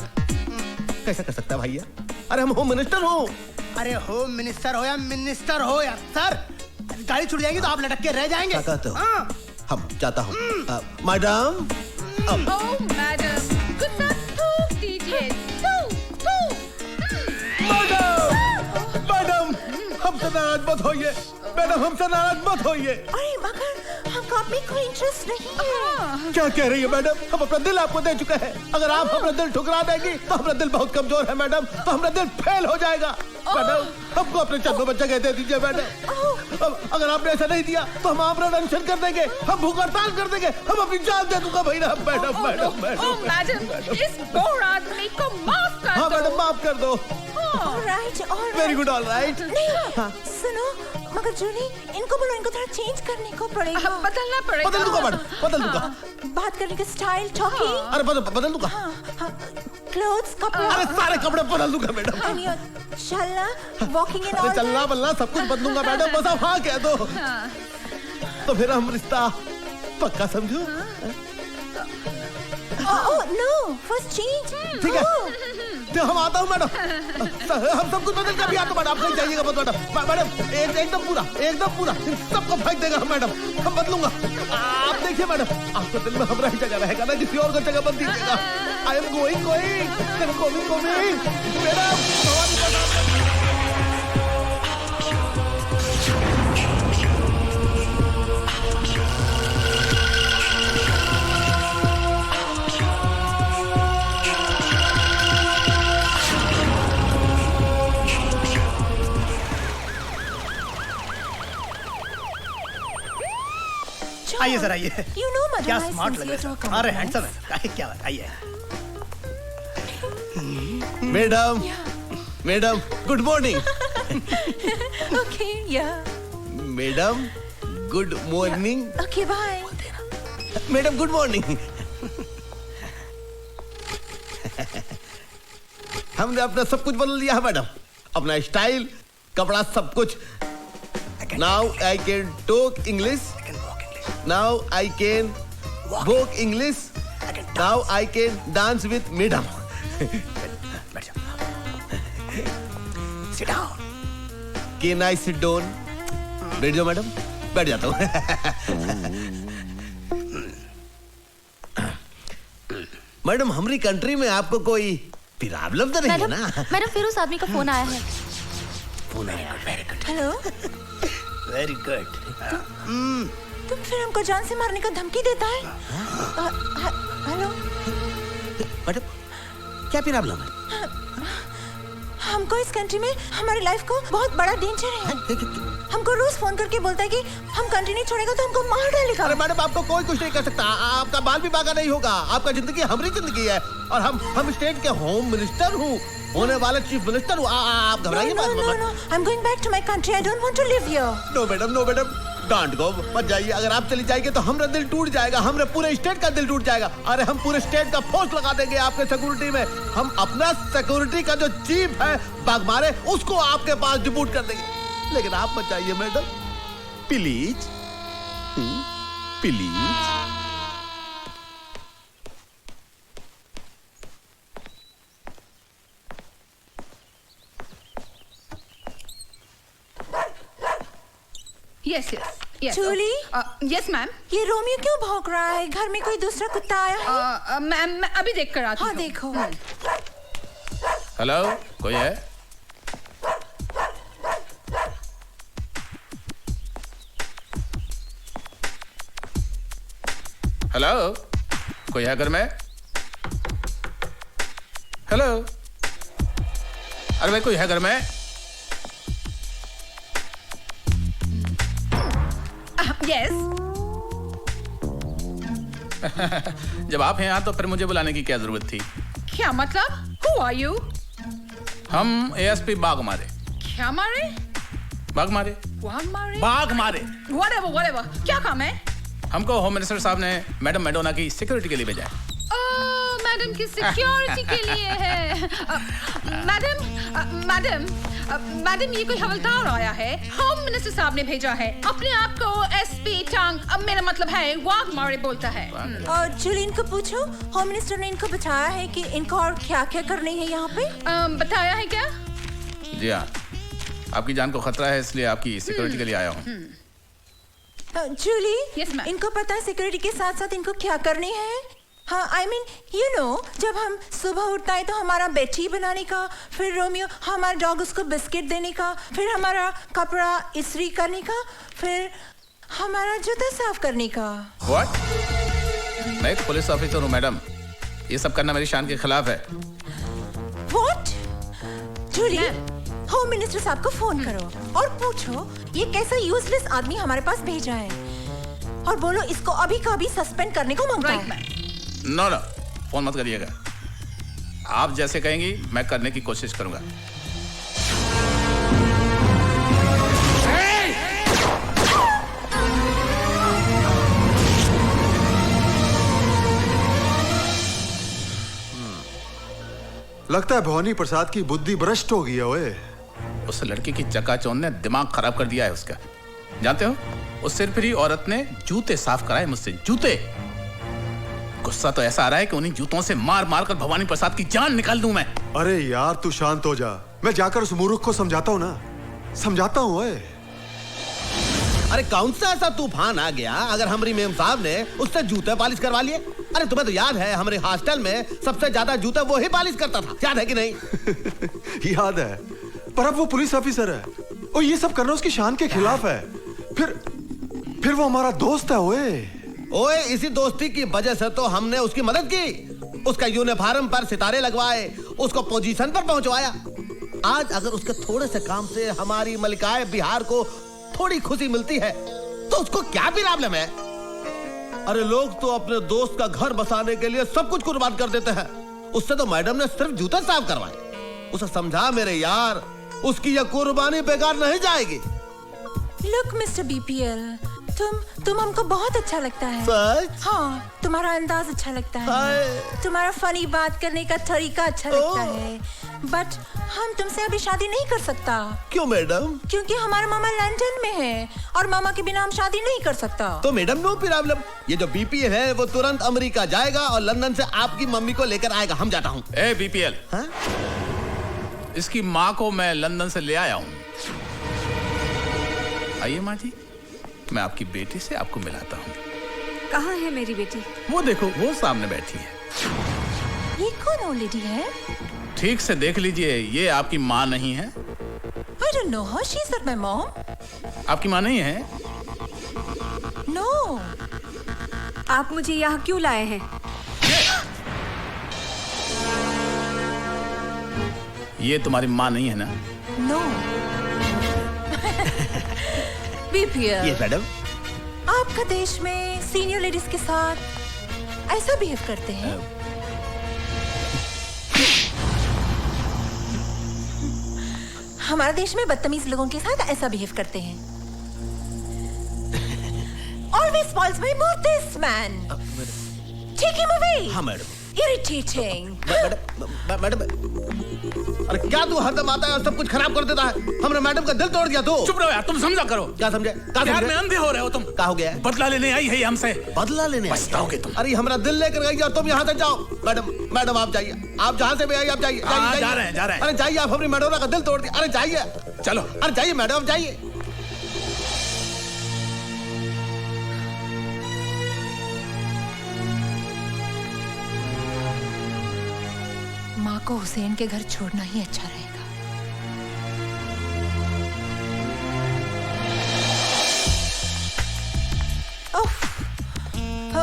कैसा कर सकता है भैया? अरे हम होम मिनिस्टर हो। अरे होम मिनिस्टर हो या मिनिस्टर हो यार सर, गाड़ी छूट जाएगी तो आप लटक के रह जाएंगे। क्या कहते हो? हम चाहता हूँ मैडम। ओह मैडम, कुछ ना थूक दीजिए। मैडम हमसे नाराज मत होइए। मैडम हमसे नाराज मत होइए। अरे मगर हमको आप में कोई इंटरेस्ट नहीं है। क्या कह रही है मैडम? हम अपना दिल आपको दे चुके हैं। अगर आप अपना दिल ठुकरा देंगी तो हमारा दिल बहुत कमजोर है मैडम, तो हमारा दिल फेल हो जाएगा। मैडम हमको अपने चंदों में जगह दे दीजिए मैडम। अगर आपने ऐसा नहीं दिया तो हम आपका अनशन कर देंगे, हम भूख हड़ताल कर देंगे, हम अपनी जान दे दूंगा भाई। मैडम मैडम मैडम इस बोर आदमी को माफ कर दो। हाँ मैडम माफ कर दो। Alright alright. Very good alright. नहीं सुनो, मगर जूली इनको बोलो, इनको थोड़ा चेंज करने को पड़ेगा। बदलना पड़ेगा। बदल दूंगा मैडम, बदल दूंगा। बात करने का स्टाइल, टॉकिंग। अरे बदल दूंगा। क्लोथ्स, कपड़ा। अरे सारे कपड़े बदल दूंगा मैडम। चलना, वॉकिंग एंड अरे ऑल। चलना बल्ला सब कुछ बदलूंगा मैडम, बस आप हाँ कह दो। तो फिर हम रिश्ता पक्का समझो। Oh no, first change. ठीक है, तो हम आता हूँ मैडम। हम सब कुछ बदल के भी आता मैडम, आप कहीं जाइएगा मत मैडम। मैडम एकदम पूरा सबको फेंक देगा हम मैडम, हम बदलूंगा। आप देखिए मैडम, आपके दिल में हमारा ही जगह रहेगा ना, किसी और को जगह मत दीजिएगा। I am going madam. आइए सर आइए। You know, Madam, क्या I स्मार्ट लग sincerely रहे हैं। अरे हैंडसम है। क्या बात, आइए। Madam good morning. Okay yeah. Madam good morning. Okay bye. Madam good morning. हमने अपना सब कुछ बदल दिया है मैडम, अपना स्टाइल, कपड़ा, सब कुछ। Now I can talk English, now I can walk English, now I can dance with madam. Sit down. Can I sit down? बैठ जाओ मैडम। बैठ जाता हूँ। मैडम हमारी कंट्री में आपको कोई प्रॉब्लम तो नहीं है ना? मैडम फिर उस आदमी का फोन आया है। फोन आया, very good. Hello. Very good. तुम फिर हमको जान से मारने का धमकी देता है? हेलो। मैडम क्या प्रॉब्लम है? हमको इस कंट्री में हमारी लाइफ को बहुत बड़ा डेंजर है। हमको रोज फोन करके बोलता है कि हम कंट्री नहीं छोड़ेगा तो हमको मार डालेगा। अरे मैडम आपको कोई कुछ नहीं कर सकता, आपका बाल भी बागा नहीं होगा, आपका जिंदगी हमारी जिंदगी है और हम स्टेट के होम मिनिस्टर हूँ। होने वाले चीफ मिनिस्टर। आप घबराइए मत। No, I'm going back to my country. I don't want to live here. No madam, don't go, मत जाइए। अगर आप चली जाएंगे तो हमारा दिल टूट जाएगा, हमारे पूरे स्टेट का दिल टूट जाएगा। अरे हम पूरे स्टेट का फोर्स लगा देंगे आपके सिक्योरिटी में। हम अपना सिक्योरिटी का जो चीफ है बागमारे, उसको आपके पास डिप्यूट कर देंगे। लेकिन आप मत जाइए madam, please please. Yes. Julie? Yes, ma'am. ये रोमियो क्यों भौंक रहा है? घर में कोई दूसरा कुत्ता आया है? मैम, मैं अभी देख कर आती हूँ। हाँ, देखो। हेलो, कोई है? हेलो, कोई है घर में? हेलो, अरे भाई कोई है घर में? Yes. जब आप हैं यहाँ तो फिर मुझे बुलाने की क्या जरूरत थी? क्या मतलब? Who are you? हम एएसपी बागमारे। क्या मारे? बागमारे। बागमारे? Whatever. क्या काम है? हमको होम मिनिस्टर साहब ने मैडम मैडोना की सिक्योरिटी के लिए भेजा है। मैडम की सिक्योरिटी के लिए है। मैडम ये कोई हवलदार आया है, होम मिनिस्टर साहब ने भेजा है। अपने आप को एसपी टांग, मेरा मतलब है वाघमारे बोलता है। और जूली, इनको पूछो, होम मिनिस्टर ने इनको बताया है कि इनको और क्या क्या करनी है यहाँ पे? बताया है क्या? जी हाँ, आपकी जान को खतरा है, इसलिए आपकी सिक्योरिटी के लिए आया हूँ। जूली, इनको पता है सिक्योरिटी के साथ साथ इनको क्या करनी है? हाँ, I mean, you know, जब हम सुबह उठता है तो हमारा बेड टी बनाने का, फिर रोमियो हमारा डॉग उसको बिस्किट देने का, फिर हमारा कपड़ा इस्त्री करने का, फिर हमारा जूता साफ करने का। What? मैं एक पुलिस ऑफिसर हूँ मैडम, ये सब करना मेरी शान के खिलाफ है। What? जूली, होम मिनिस्टर साहब को फोन करो और पूछो ये कैसा यूजलेस आदमी हमारे पास भेजा है, और बोलो इसको अभी का अभी सस्पेंड करने को मांगता है। नो, फोन मत करिएगा। आप जैसे कहेंगी मैं करने की कोशिश करूंगा। लगता है भवानी प्रसाद की बुद्धि भ्रष्ट हो गई है। ओए, उस लड़की की चकाचौंध ने दिमाग खराब कर दिया है उसका। जानते हो, उस सिरफिरी औरत ने जूते साफ कराए मुझसे, जूते। गुस्सा तो ऐसा आ रहा है कि उन्हीं जूतों से मार मार कर भवानी प्रसाद की जान निकाल दूं मैं। अरे यार तू शांत हो जा, मैं जाकर उस मूर्ख को समझाता हूँ ना, समझाता हूँ। ओए, अरे कौन सा ऐसा तूफान आ गया अगर हमारी मेम साहब ने उससे जूते पालिश करवा लिए? अरे तुम्हें तो याद है हमारे हॉस्टल में सबसे ज्यादा जूते वो ही पालिश करता था, याद है कि नहीं? याद है, पर अब वो पुलिस ऑफिसर है और ये सब करना उसकी शान के खिलाफ है। फिर वो हमारा दोस्त है। ओए, इसी दोस्ती की वजह से तो हमने उसकी मदद की, उसका यूनिफॉर्म पर सितारे लगवाए, उसको पोजीशन पर पहुंचवाया। आज अगर उसके थोड़े से काम से हमारी मलिकाए बिहार को थोड़ी खुशी मिलती है तो उसको क्या प्रॉब्लम है? अरे लोग तो अपने दोस्त का घर बसाने के लिए सब कुछ कुर्बान कर देते हैं, उससे तो मैडम ने सिर्फ जूते साफ करवाए। उसे समझा मेरे यार, उसकी यह कुर्बानी बेकार नहीं जाएगी। लुक मिस्टर बीपीएल, तुम हमको बहुत अच्छा लगता है। सच? हाँ, तुम्हारा अंदाज अच्छा लगता है, तुम्हारा फनी बात करने का तरीका अच्छा लगता है, बट हम तुमसे अभी शादी नहीं कर सकता। क्यों मैडम? क्योंकि हमारा मामा लंदन में है और मामा के बिना हम शादी नहीं कर सकता। तो मैडम नो प्रॉब्लम, ये जो बीपीएल है वो तुरंत अमेरिका जाएगा और लंदन से आपकी मम्मी को लेकर आएगा। हम जाता हूँ। ए बीपीएल, इसकी माँ को मैं लंदन से ले आया हूँ। आइए माँ जी, मैं आपकी बेटी से आपको मिलाता हूँ। कहाँ है मेरी बेटी? वो देखो, वो सामने बैठी है। ये कौन ओल्ड लेडी है? ठीक से देख लीजिए, ये आपकी माँ नहीं है। I don't know her. She's not my mom. आपकी माँ नहीं है? No. आप मुझे यहाँ क्यों लाए हैं? ये तुम्हारी माँ नहीं है ना? No. बीपीएल। ये मैडम, आपका देश में सीनियर लेडीज के साथ ऐसा बिहेव करते हैं? हमारे देश में बदतमीज लोगों के साथ ऐसा बिहेव करते हैं। Always spoils my mood, this man. Take him away. हाँ मैडम। Irritating. मैडम, अरे क्या तू हरदम आता है और सब कुछ खराब कर देता है? हमने मैडम का दिल तोड़ दिया तू। चुप रहो यार, तुम समझा करो। क्या समझे? यार में अंधे हो रहे हो तुम। क्या हो गया? बदला लेने आई है हमसे। बदला लेने पछताओगे तुम। अरे हमारा दिल लेकर गई और तुम यहाँ से जाओ। मैडम आप जाइए, आप जहाँ से भी आई आप जाइए। जा रहे हैं। अरे जाइए, आप अपनी मैडोना का दिल तोड़ दिया। अरे जाइए, चलो। अरे जाइए मैडम, जाइए। माँ को हुसैन के घर छोड़ना ही अच्छा रहेगा।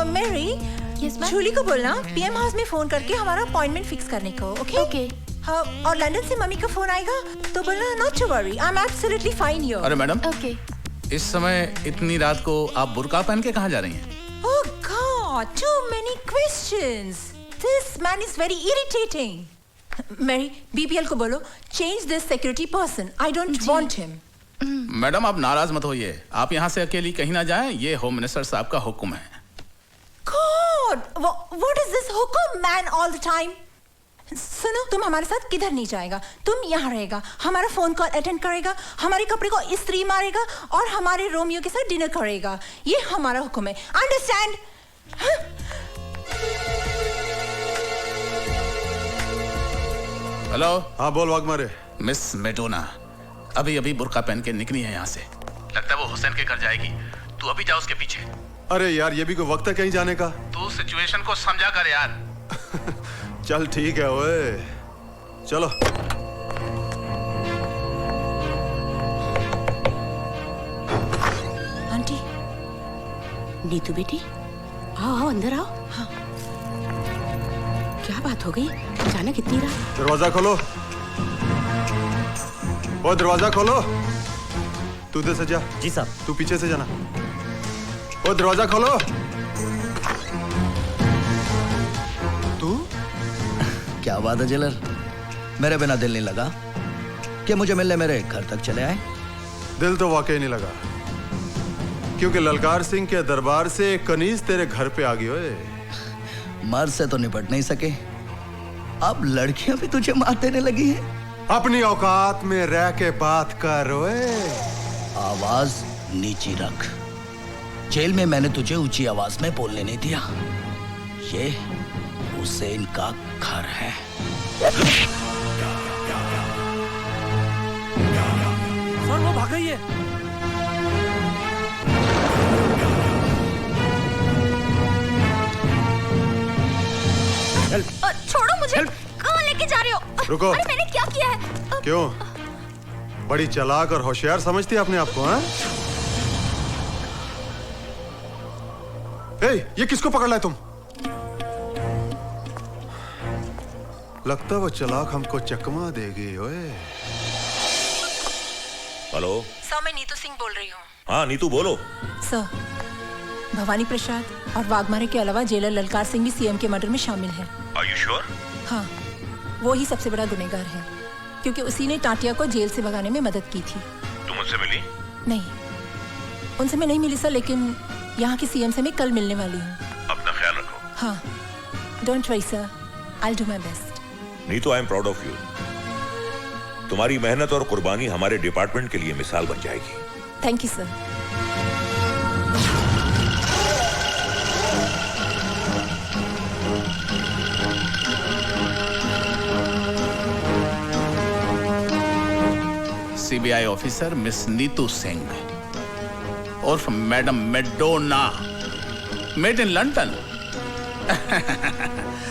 मैरी, जूली को बोलना पीएम हाउस में फोन करके हमारा अपॉइंटमेंट फिक्स करने को। ओके? हाँ, और लंदन से मम्मी का फोन आएगा तो बोलना not to worry, I am absolutely fine here. अरे मैडम, इस समय इतनी रात को आप बुर्का पहन के कहाँ जा रही हैं? Oh God, too many questions. This man is very irritating. Mary, BPL को बोलो change this security person, I don't want him. Madam आप नाराज मत होइए, आप यहाँ से अकेली कहीं ना जाएं, ये होम मिनिस्टर साहब का हुक्म है। God, what is this हुक्म man all the time? सुनो, तुम हमारे साथ किधर नहीं जाएगा, तुम यहाँ रहेगा, हमारा फोन कॉल अटेंड करेगा, हमारे कपड़े को इस्त्री मारेगा और हमारे रोमियो के साथ डिनर करेगा। ये हमारा हुक्म है, अंडरस्टैंड? हेलो। हाँ बोल वाघमारे। मिस मेडोना अभी अभी बुर्का पहन के निकली है यहाँ से, लगता है वो हुसैन के घर जाएगी। तू अभी जा उसके पीछे। अरे यार, ये भी कोई वक्त है कहीं जाने का? तू सिचुएशन को समझा कर यार। चल ठीक है ओए, चलो। आंटी। नीतू बेटी, आओ अंदर आओ। हाँ। क्या बात हो गई, अचानक इतनी रात? दरवाजा खोलो। ओ दरवाजा खोलो। तू इधर से जा। जी साहब। तू पीछे से जाना। ओ दरवाजा खोलो। तू क्या बात है जेलर, मेरे बिना दिल नहीं लगा कि मुझे मिलने मेरे घर तक चले आए? दिल तो वाकई नहीं लगा, क्योंकि ललकार सिंह के दरबार से कनीज तेरे घर पे आ गई। ओए मर्द से तो निपट नहीं सके, अब लड़कियां भी तुझे मार देने लगी हैं। अपनी औकात में रह के बात कर। ओए आवाज नीची रख, जेल में मैंने तुझे ऊंची आवाज में बोलने नहीं दिया। ये हुसैन का घर है। सर वो भाग रही है। छोड़ो मुझे, कहाँ लेके जा रहे हो? रुको। अरे मैंने क्या किया है? क्यों बड़ी चालाक और होशियार समझती है अपने आप को? हाँ, ये किसको पकड़ लाए तुम? लगता वो चालाक हमको चकमा देगी। ओए हेलो सर, मैं नीतू सिंह बोल रही हूँ। हाँ नीतू बोलो। सर, भवानी प्रसाद और वाघमारे के अलावा जेलर ललकार सिंह भी सीएम के मर्डर में शामिल है। Are you sure? हाँ, वो ही सबसे बड़ा गुनहगार है, क्योंकि उसी ने टाटिया को जेल से भगाने में मदद की थी। तुम उनसे मिली? नहीं, उनसे मैं नहीं मिली सर, लेकिन यहाँ की सीएम से मैं कल मिलने वाली हूँ। अपना ख्याल रखो। हाँ, don't worry sir, I'll do my best. Neetu, I am proud of you. तुम्हारी मेहनत और कुर्बानी हमारे डिपार्टमेंट के लिए मिसाल बन जाएगी। Thank you sir. CBI officer miss Neetu Singh उर्फ madam Madonna, made in London.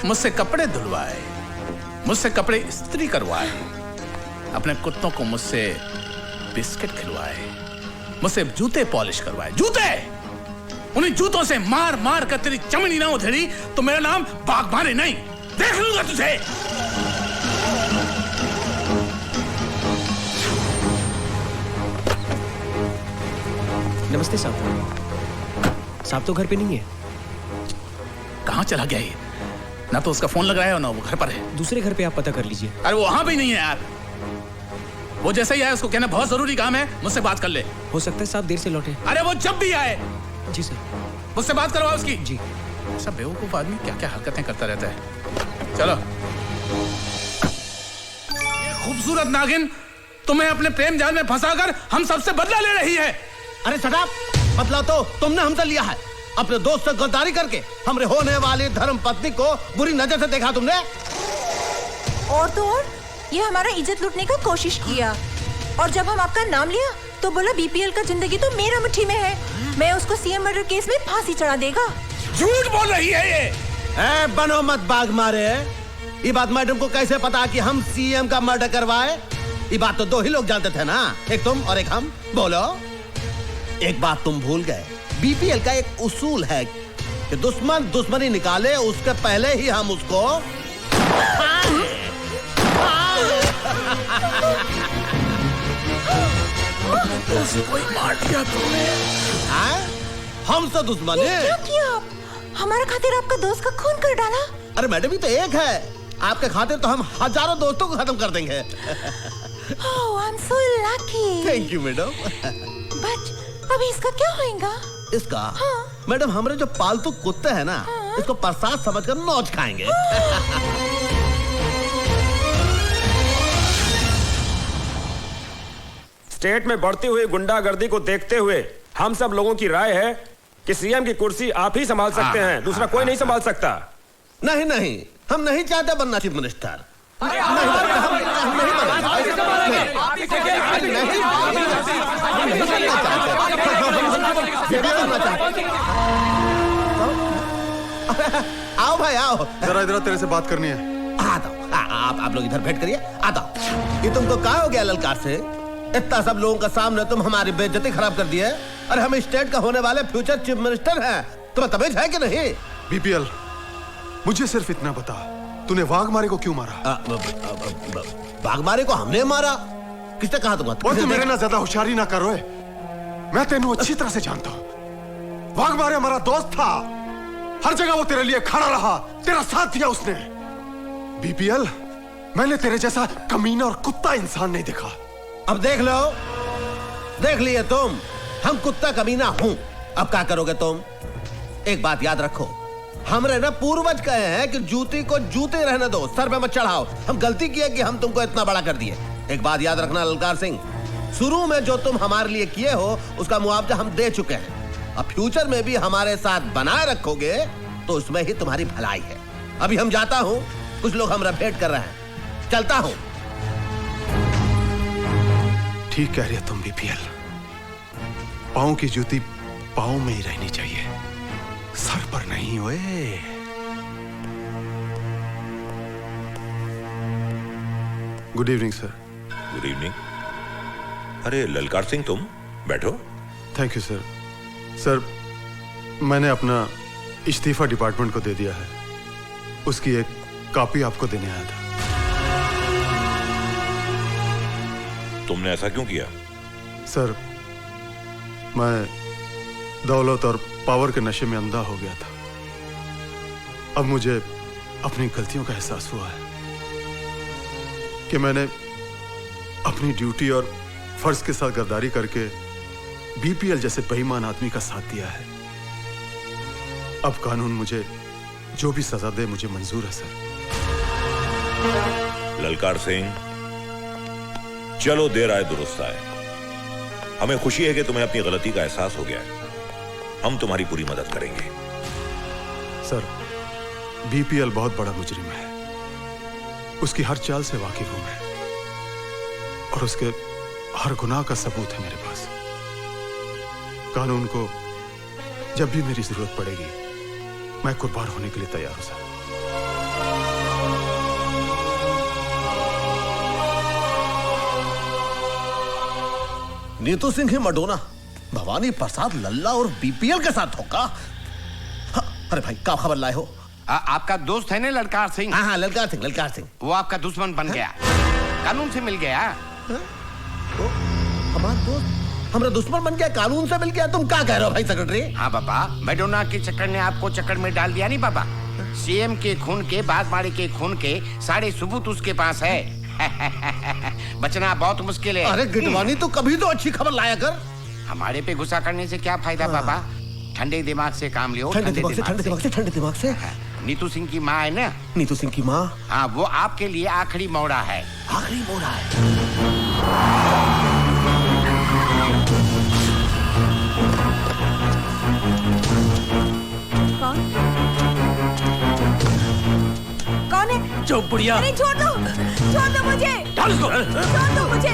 मुझसे कपड़े धुलवाए, मुझसे कपड़े इस्त्री करवाए, अपने कुत्तों को मुझसे बिस्किट खिलवाए, मुझसे जूते पॉलिश करवाए। जूते, उन्हीं जूतों से मार मार कर तेरी चमड़ी ना उधेड़ी तो मेरा नाम वाघमारे नहीं, देख लूंगा तुझे। नमस्ते साहब। साहब तो घर पे नहीं है। कहाँ चला गया ये? ना तो उसका फोन लग रहा है और ना वो घर पर है। दूसरे घर पे आप पता कर लीजिए। अरे वो वहां भी नहीं है यार। वो जैसे ही आए उसको कहना बहुत जरूरी काम है, मुझसे बात कर ले। हो सकता है साहब देर से लौटे। अरे वो जब भी आए जी सर, मुझसे बात करवाओ उसकी। जी। सब बेवकूफ आदमी क्या क्या हरकतें करता रहता है। चलो। ये खूबसूरत नागिन तुम्हें अपने प्रेम जाल में फंसाकर हम सबसे बदला ले रही है। अरे सटाप, बदला तो तुमने हमसे लिया है। अपने दोस्त से गद्दारी करके हमरे होने वाली धर्म पत्नी को बुरी नजर से देखा तुमने। और तो और ये हमारा इज्जत लूटने का कोशिश किया, और जब हम आपका नाम लिया तो बोला बीपीएल का जिंदगी तो मेरा मुट्ठी में है, मैं उसको सीएम मर्डर केस में फांसी चढ़ा देगा। झूठ बोल रही है ये। ए, बनो मत बाग मारे। ये बात मैडम को कैसे पता कि हम सीएम का मर्डर करवाए? ये बात तो दो ही लोग जानते थे ना, एक तुम और एक हम। बोलो। एक बात तुम भूल गए, बीपीएल का एक उसूल है कि दुश्मन दुश्मनी निकाले उसके पहले ही हम उसको कोई मार दिया तुम्हें। हमसे दुश्मनी? क्या किया आप? हमारे खातिर आपका दोस्त का खून कर डाला। अरे मैडम, ये तो एक है, आपके खातिर तो हम हजारों दोस्तों को खत्म कर देंगे। Oh, I'm so lucky. Thank you madam. But अभी इसका क्या होएगा? इसका? हाँ। मैडम, हमारे जो पालतू कुत्ते हैं ना, हाँ। इसको प्रसाद समझकर नोच खाएंगे। स्टेट में बढ़ती हुई गुंडागर्दी को देखते हुए हम सब लोगों की राय है कि सीएम की कुर्सी आप ही संभाल सकते हैं, दूसरा कोई नहीं संभाल सकता। नहीं नहीं, हम नहीं चाहते बनना चीफ मिनिस्टर। आओ भाई आओ, जरा इधर तेरे से बात करनी है। आप लोग इधर बैठ करिए। आता, ये तुमको क्या हो गया ललकार से? इतना सब लोगों का सामने तुम हमारी बेइज्जती खराब कर दी है। अरे हम स्टेट का होने वाले फ्यूचर चीफ मिनिस्टर हैं, तुम्हें तमीज है कि नहीं? बीपीएल, मुझे सिर्फ इतना बता, तूने वाघमारे को क्यों मारा? वाघमारे को हमने मारा? किसने कहा तुम्हें? और तू मेरे ना ज्यादा होशियारी ना करो। मैं तेनू अच्छी तरह से जानता हूँ। वाघमारे हमारा दोस्त था, हर जगह वो तेरे लिए खड़ा रहा, तेरा साथ दिया उसने। बीपीएल, मैंने तेरे जैसा कमीना और कुत्ता इंसान नहीं देखा। अब देख लो, देख लिए तुम, हम कुत्ता कमीना हूं। अब क्या करोगे तुम? एक बात याद रखो, हमरे ना पूर्वज कहे हैं कि जूती को जूते रहने दो, सर पे मत चढ़ाओ। हम गलती किए कि हम तुमको इतना बड़ा कर दिए। एक बात याद रखना ललकार सिंह, शुरू में जो तुम हमारे लिए किए हो उसका मुआवजा हम दे चुके हैं। अब फ्यूचर में भी हमारे साथ बनाए रखोगे तो उसमें ही तुम्हारी भलाई है। अभी हम जाता हूं, कुछ लोग हमरा भेंट कर रहे हैं, चलता हूं। ठीक कह रही है तुम बीपीएल, पाँव की जूती पाँव में ही रहनी चाहिए, सर पर नहीं। ओए good evening sir. Good evening. अरे ललकार सिंह, तुम बैठो। Thank you sir. सर, मैंने अपना इस्तीफा डिपार्टमेंट को दे दिया है, उसकी एक कॉपी आपको देने आया था। तुमने ऐसा क्यों किया? सर, मैं दौलत और पावर के नशे में अंधा हो गया था। अब मुझे अपनी गलतियों का एहसास हुआ है कि मैंने अपनी ड्यूटी और फर्ज के साथ गद्दारी करके बीपीएल जैसे बेईमान आदमी का साथ दिया है। अब कानून मुझे जो भी सजा दे मुझे मंजूर है सर। ललकार सिंह, चलो देर आए दुरुस्त आए। हमें खुशी है कि तुम्हें अपनी गलती का एहसास हो गया है। हम तुम्हारी पूरी मदद करेंगे। सर, बीपीएल बहुत बड़ा मुजरिम है, उसकी हर चाल से वाकिफ हूं मैं, और उसके हर गुनाह का सबूत है मेरे पास। कानून को जब भी मेरी जरूरत पड़ेगी मैं कुर्बान होने के लिए तैयार हूं सर। नीतू सिंह ही मडोना भवानी प्रसाद लल्ला और बीपीएल के साथ होगा। हाँ, अरे भाई क्या खबर लाए हो? आपका दोस्त है ना ललकार सिंह? हाँ, ललकार सिंह, ललकार सिंह। वो आपका दुश्मन बन गया, कानून से मिल गया। हमारा दोस्त हमारा दुश्मन बन गया, कानून से मिल गया? तुम क्या कह रहे हो भाई सेक्रेटरी? हाँ बाबा, मैडोना के चक्कर ने आपको चक्कर में डाल दिया नहीं बाबा। सीएम के खून के, बाघमारे के खून के सारे सबूत उसके पास है। बचना बहुत मुश्किल है। अरे गिटवानी तो कभी तो अच्छी खबर लाया कर। हमारे पे गुस्सा करने से क्या फायदा बाबा, ठंडे दिमाग से काम लियो। ठंडे दिमाग से। नीतू सिंह की माँ है ना, नीतू सिंह की माँ, हाँ, वो आपके लिए आखिरी मोड़ा है। आखिरी मोड़ा है। कौन है? चुप बुढ़िया। अरे छोड़ दो मुझे। चल इसको। छोड़ दो मुझे।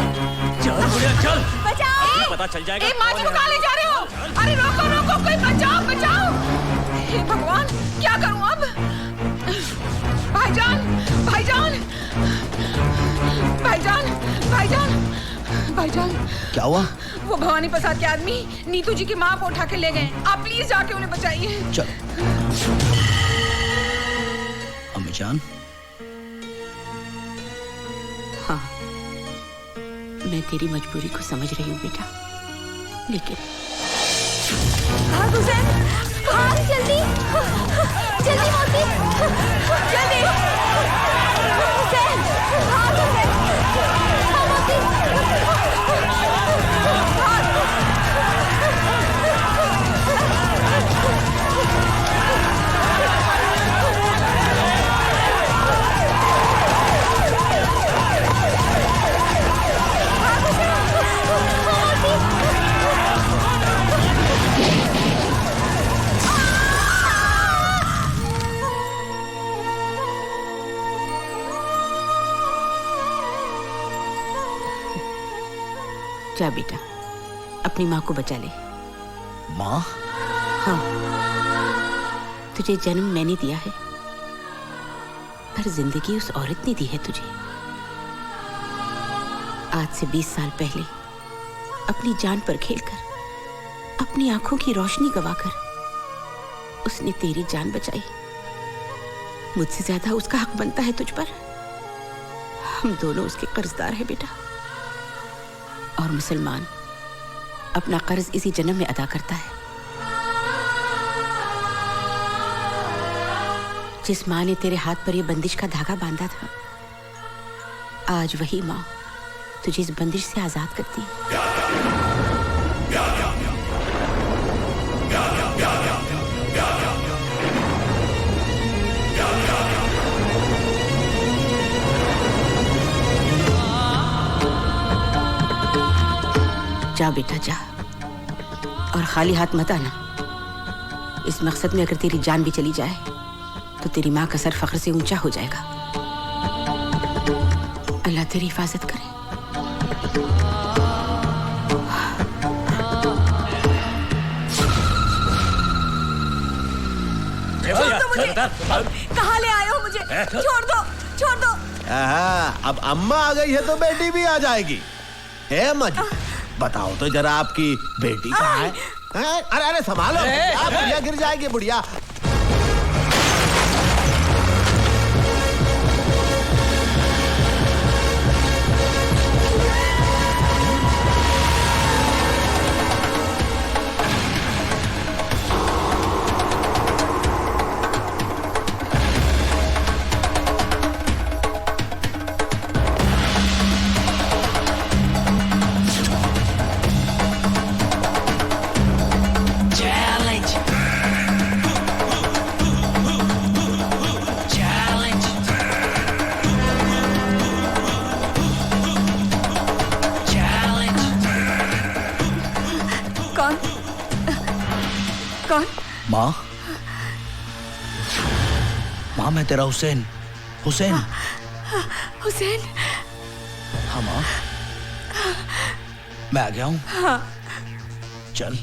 चल बुढ़िया चल। बचाओ। पता चल जाएगा। माँ जी को कहाँ ले जा रहे हो? अरे रोको, कोई बचाओ। हे भगवान, क्या करूं अब? भाईजान। क्या हुआ? वो भवानी प्रसाद के आदमी नीतू जी की माँ को उठा के ले गए। आप प्लीज जाके उन्हें बचाइए। चल। अम्मी जान। हाँ, मैं तेरी मजबूरी को समझ रही हूँ बेटा, लेकिन भाग हुसैन, भाग जल्दी मौसी, जल्दी हुसैन, भाग हुसैन, हाँ मौसी, जा बेटा, अपनी माँ को बचा ले। माँ? हाँ, तुझे जन्म मैंने दिया है, पर जिंदगी उस औरत ने दी है तुझे। आज से 20 साल पहले अपनी जान पर खेलकर, अपनी आंखों की रोशनी गवाकर उसने तेरी जान बचाई। मुझसे ज्यादा उसका हक बनता है तुझ पर। हम दोनों उसके कर्जदार हैं बेटा। और मुसलमान अपना कर्ज इसी जन्म में अदा करता है। जिस माँ ने तेरे हाथ पर यह बंदिश का धागा बांधा था, आज वही माँ तुझे इस बंदिश से आजाद करती है। जा बेटा जा, और खाली हाथ मत आना। इस मकसद में अगर तेरी जान भी चली जाए तो तेरी माँ का सर फख्र से ऊंचा हो जाएगा। अल्लाह तेरी हिफाजत करे। कहाँ ले आए हो मुझे? छोड़ दो। अब अम्मा आ गई है तो बेटी भी आ जाएगी। ए अम्मा जी, बताओ तो जरा आपकी बेटी कहाँ है? अरे संभालो, बुढ़िया गिर जाएगी बुढ़िया। माँ, माँ मैं तेरा हुसैन। हुसैन। हाँ माँ, मैं आ गया हूँ। हाँ। चल।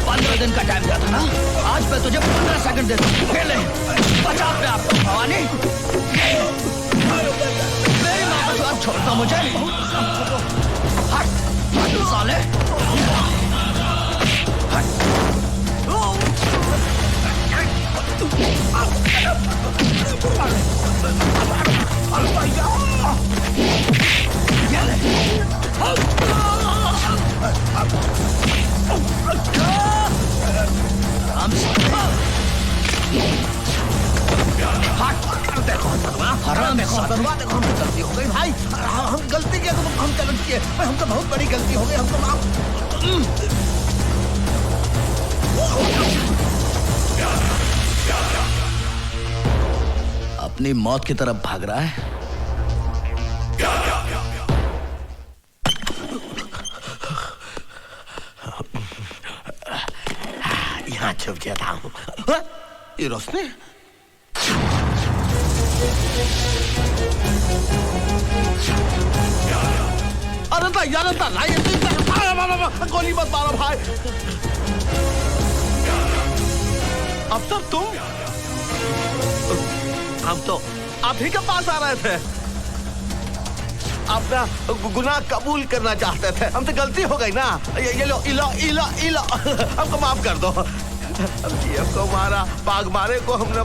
पंद्रह दिन का टाइम दिया था ना, आज मैं तुझे 15 सेकंड देता हूँ। खेल ले, बचा अपने आप को भवानी। मेरी माँ को अब छोड़ता मुझे। हट, हट साले। देखो हमसे गलती हो गई भाई, हम गलती किया तो हम गलत किए, हमसे बहुत बड़ी गलती हो गई, हमको माफ। अपनी मौत की तरफ भाग रहा है। यहाँ छुप जाता हूँ। ये रोशनी अरे गोली मत मारो भाई। अफसर तुम, हम तो आप ही के पास आ रहे थे, अपना गुनाह कबूल करना चाहते थे, हमसे गलती हो गई ना। ये लो इलो इलो इलो, हमको माफ कर दो। हमको मारा, बाघ मारे को हमने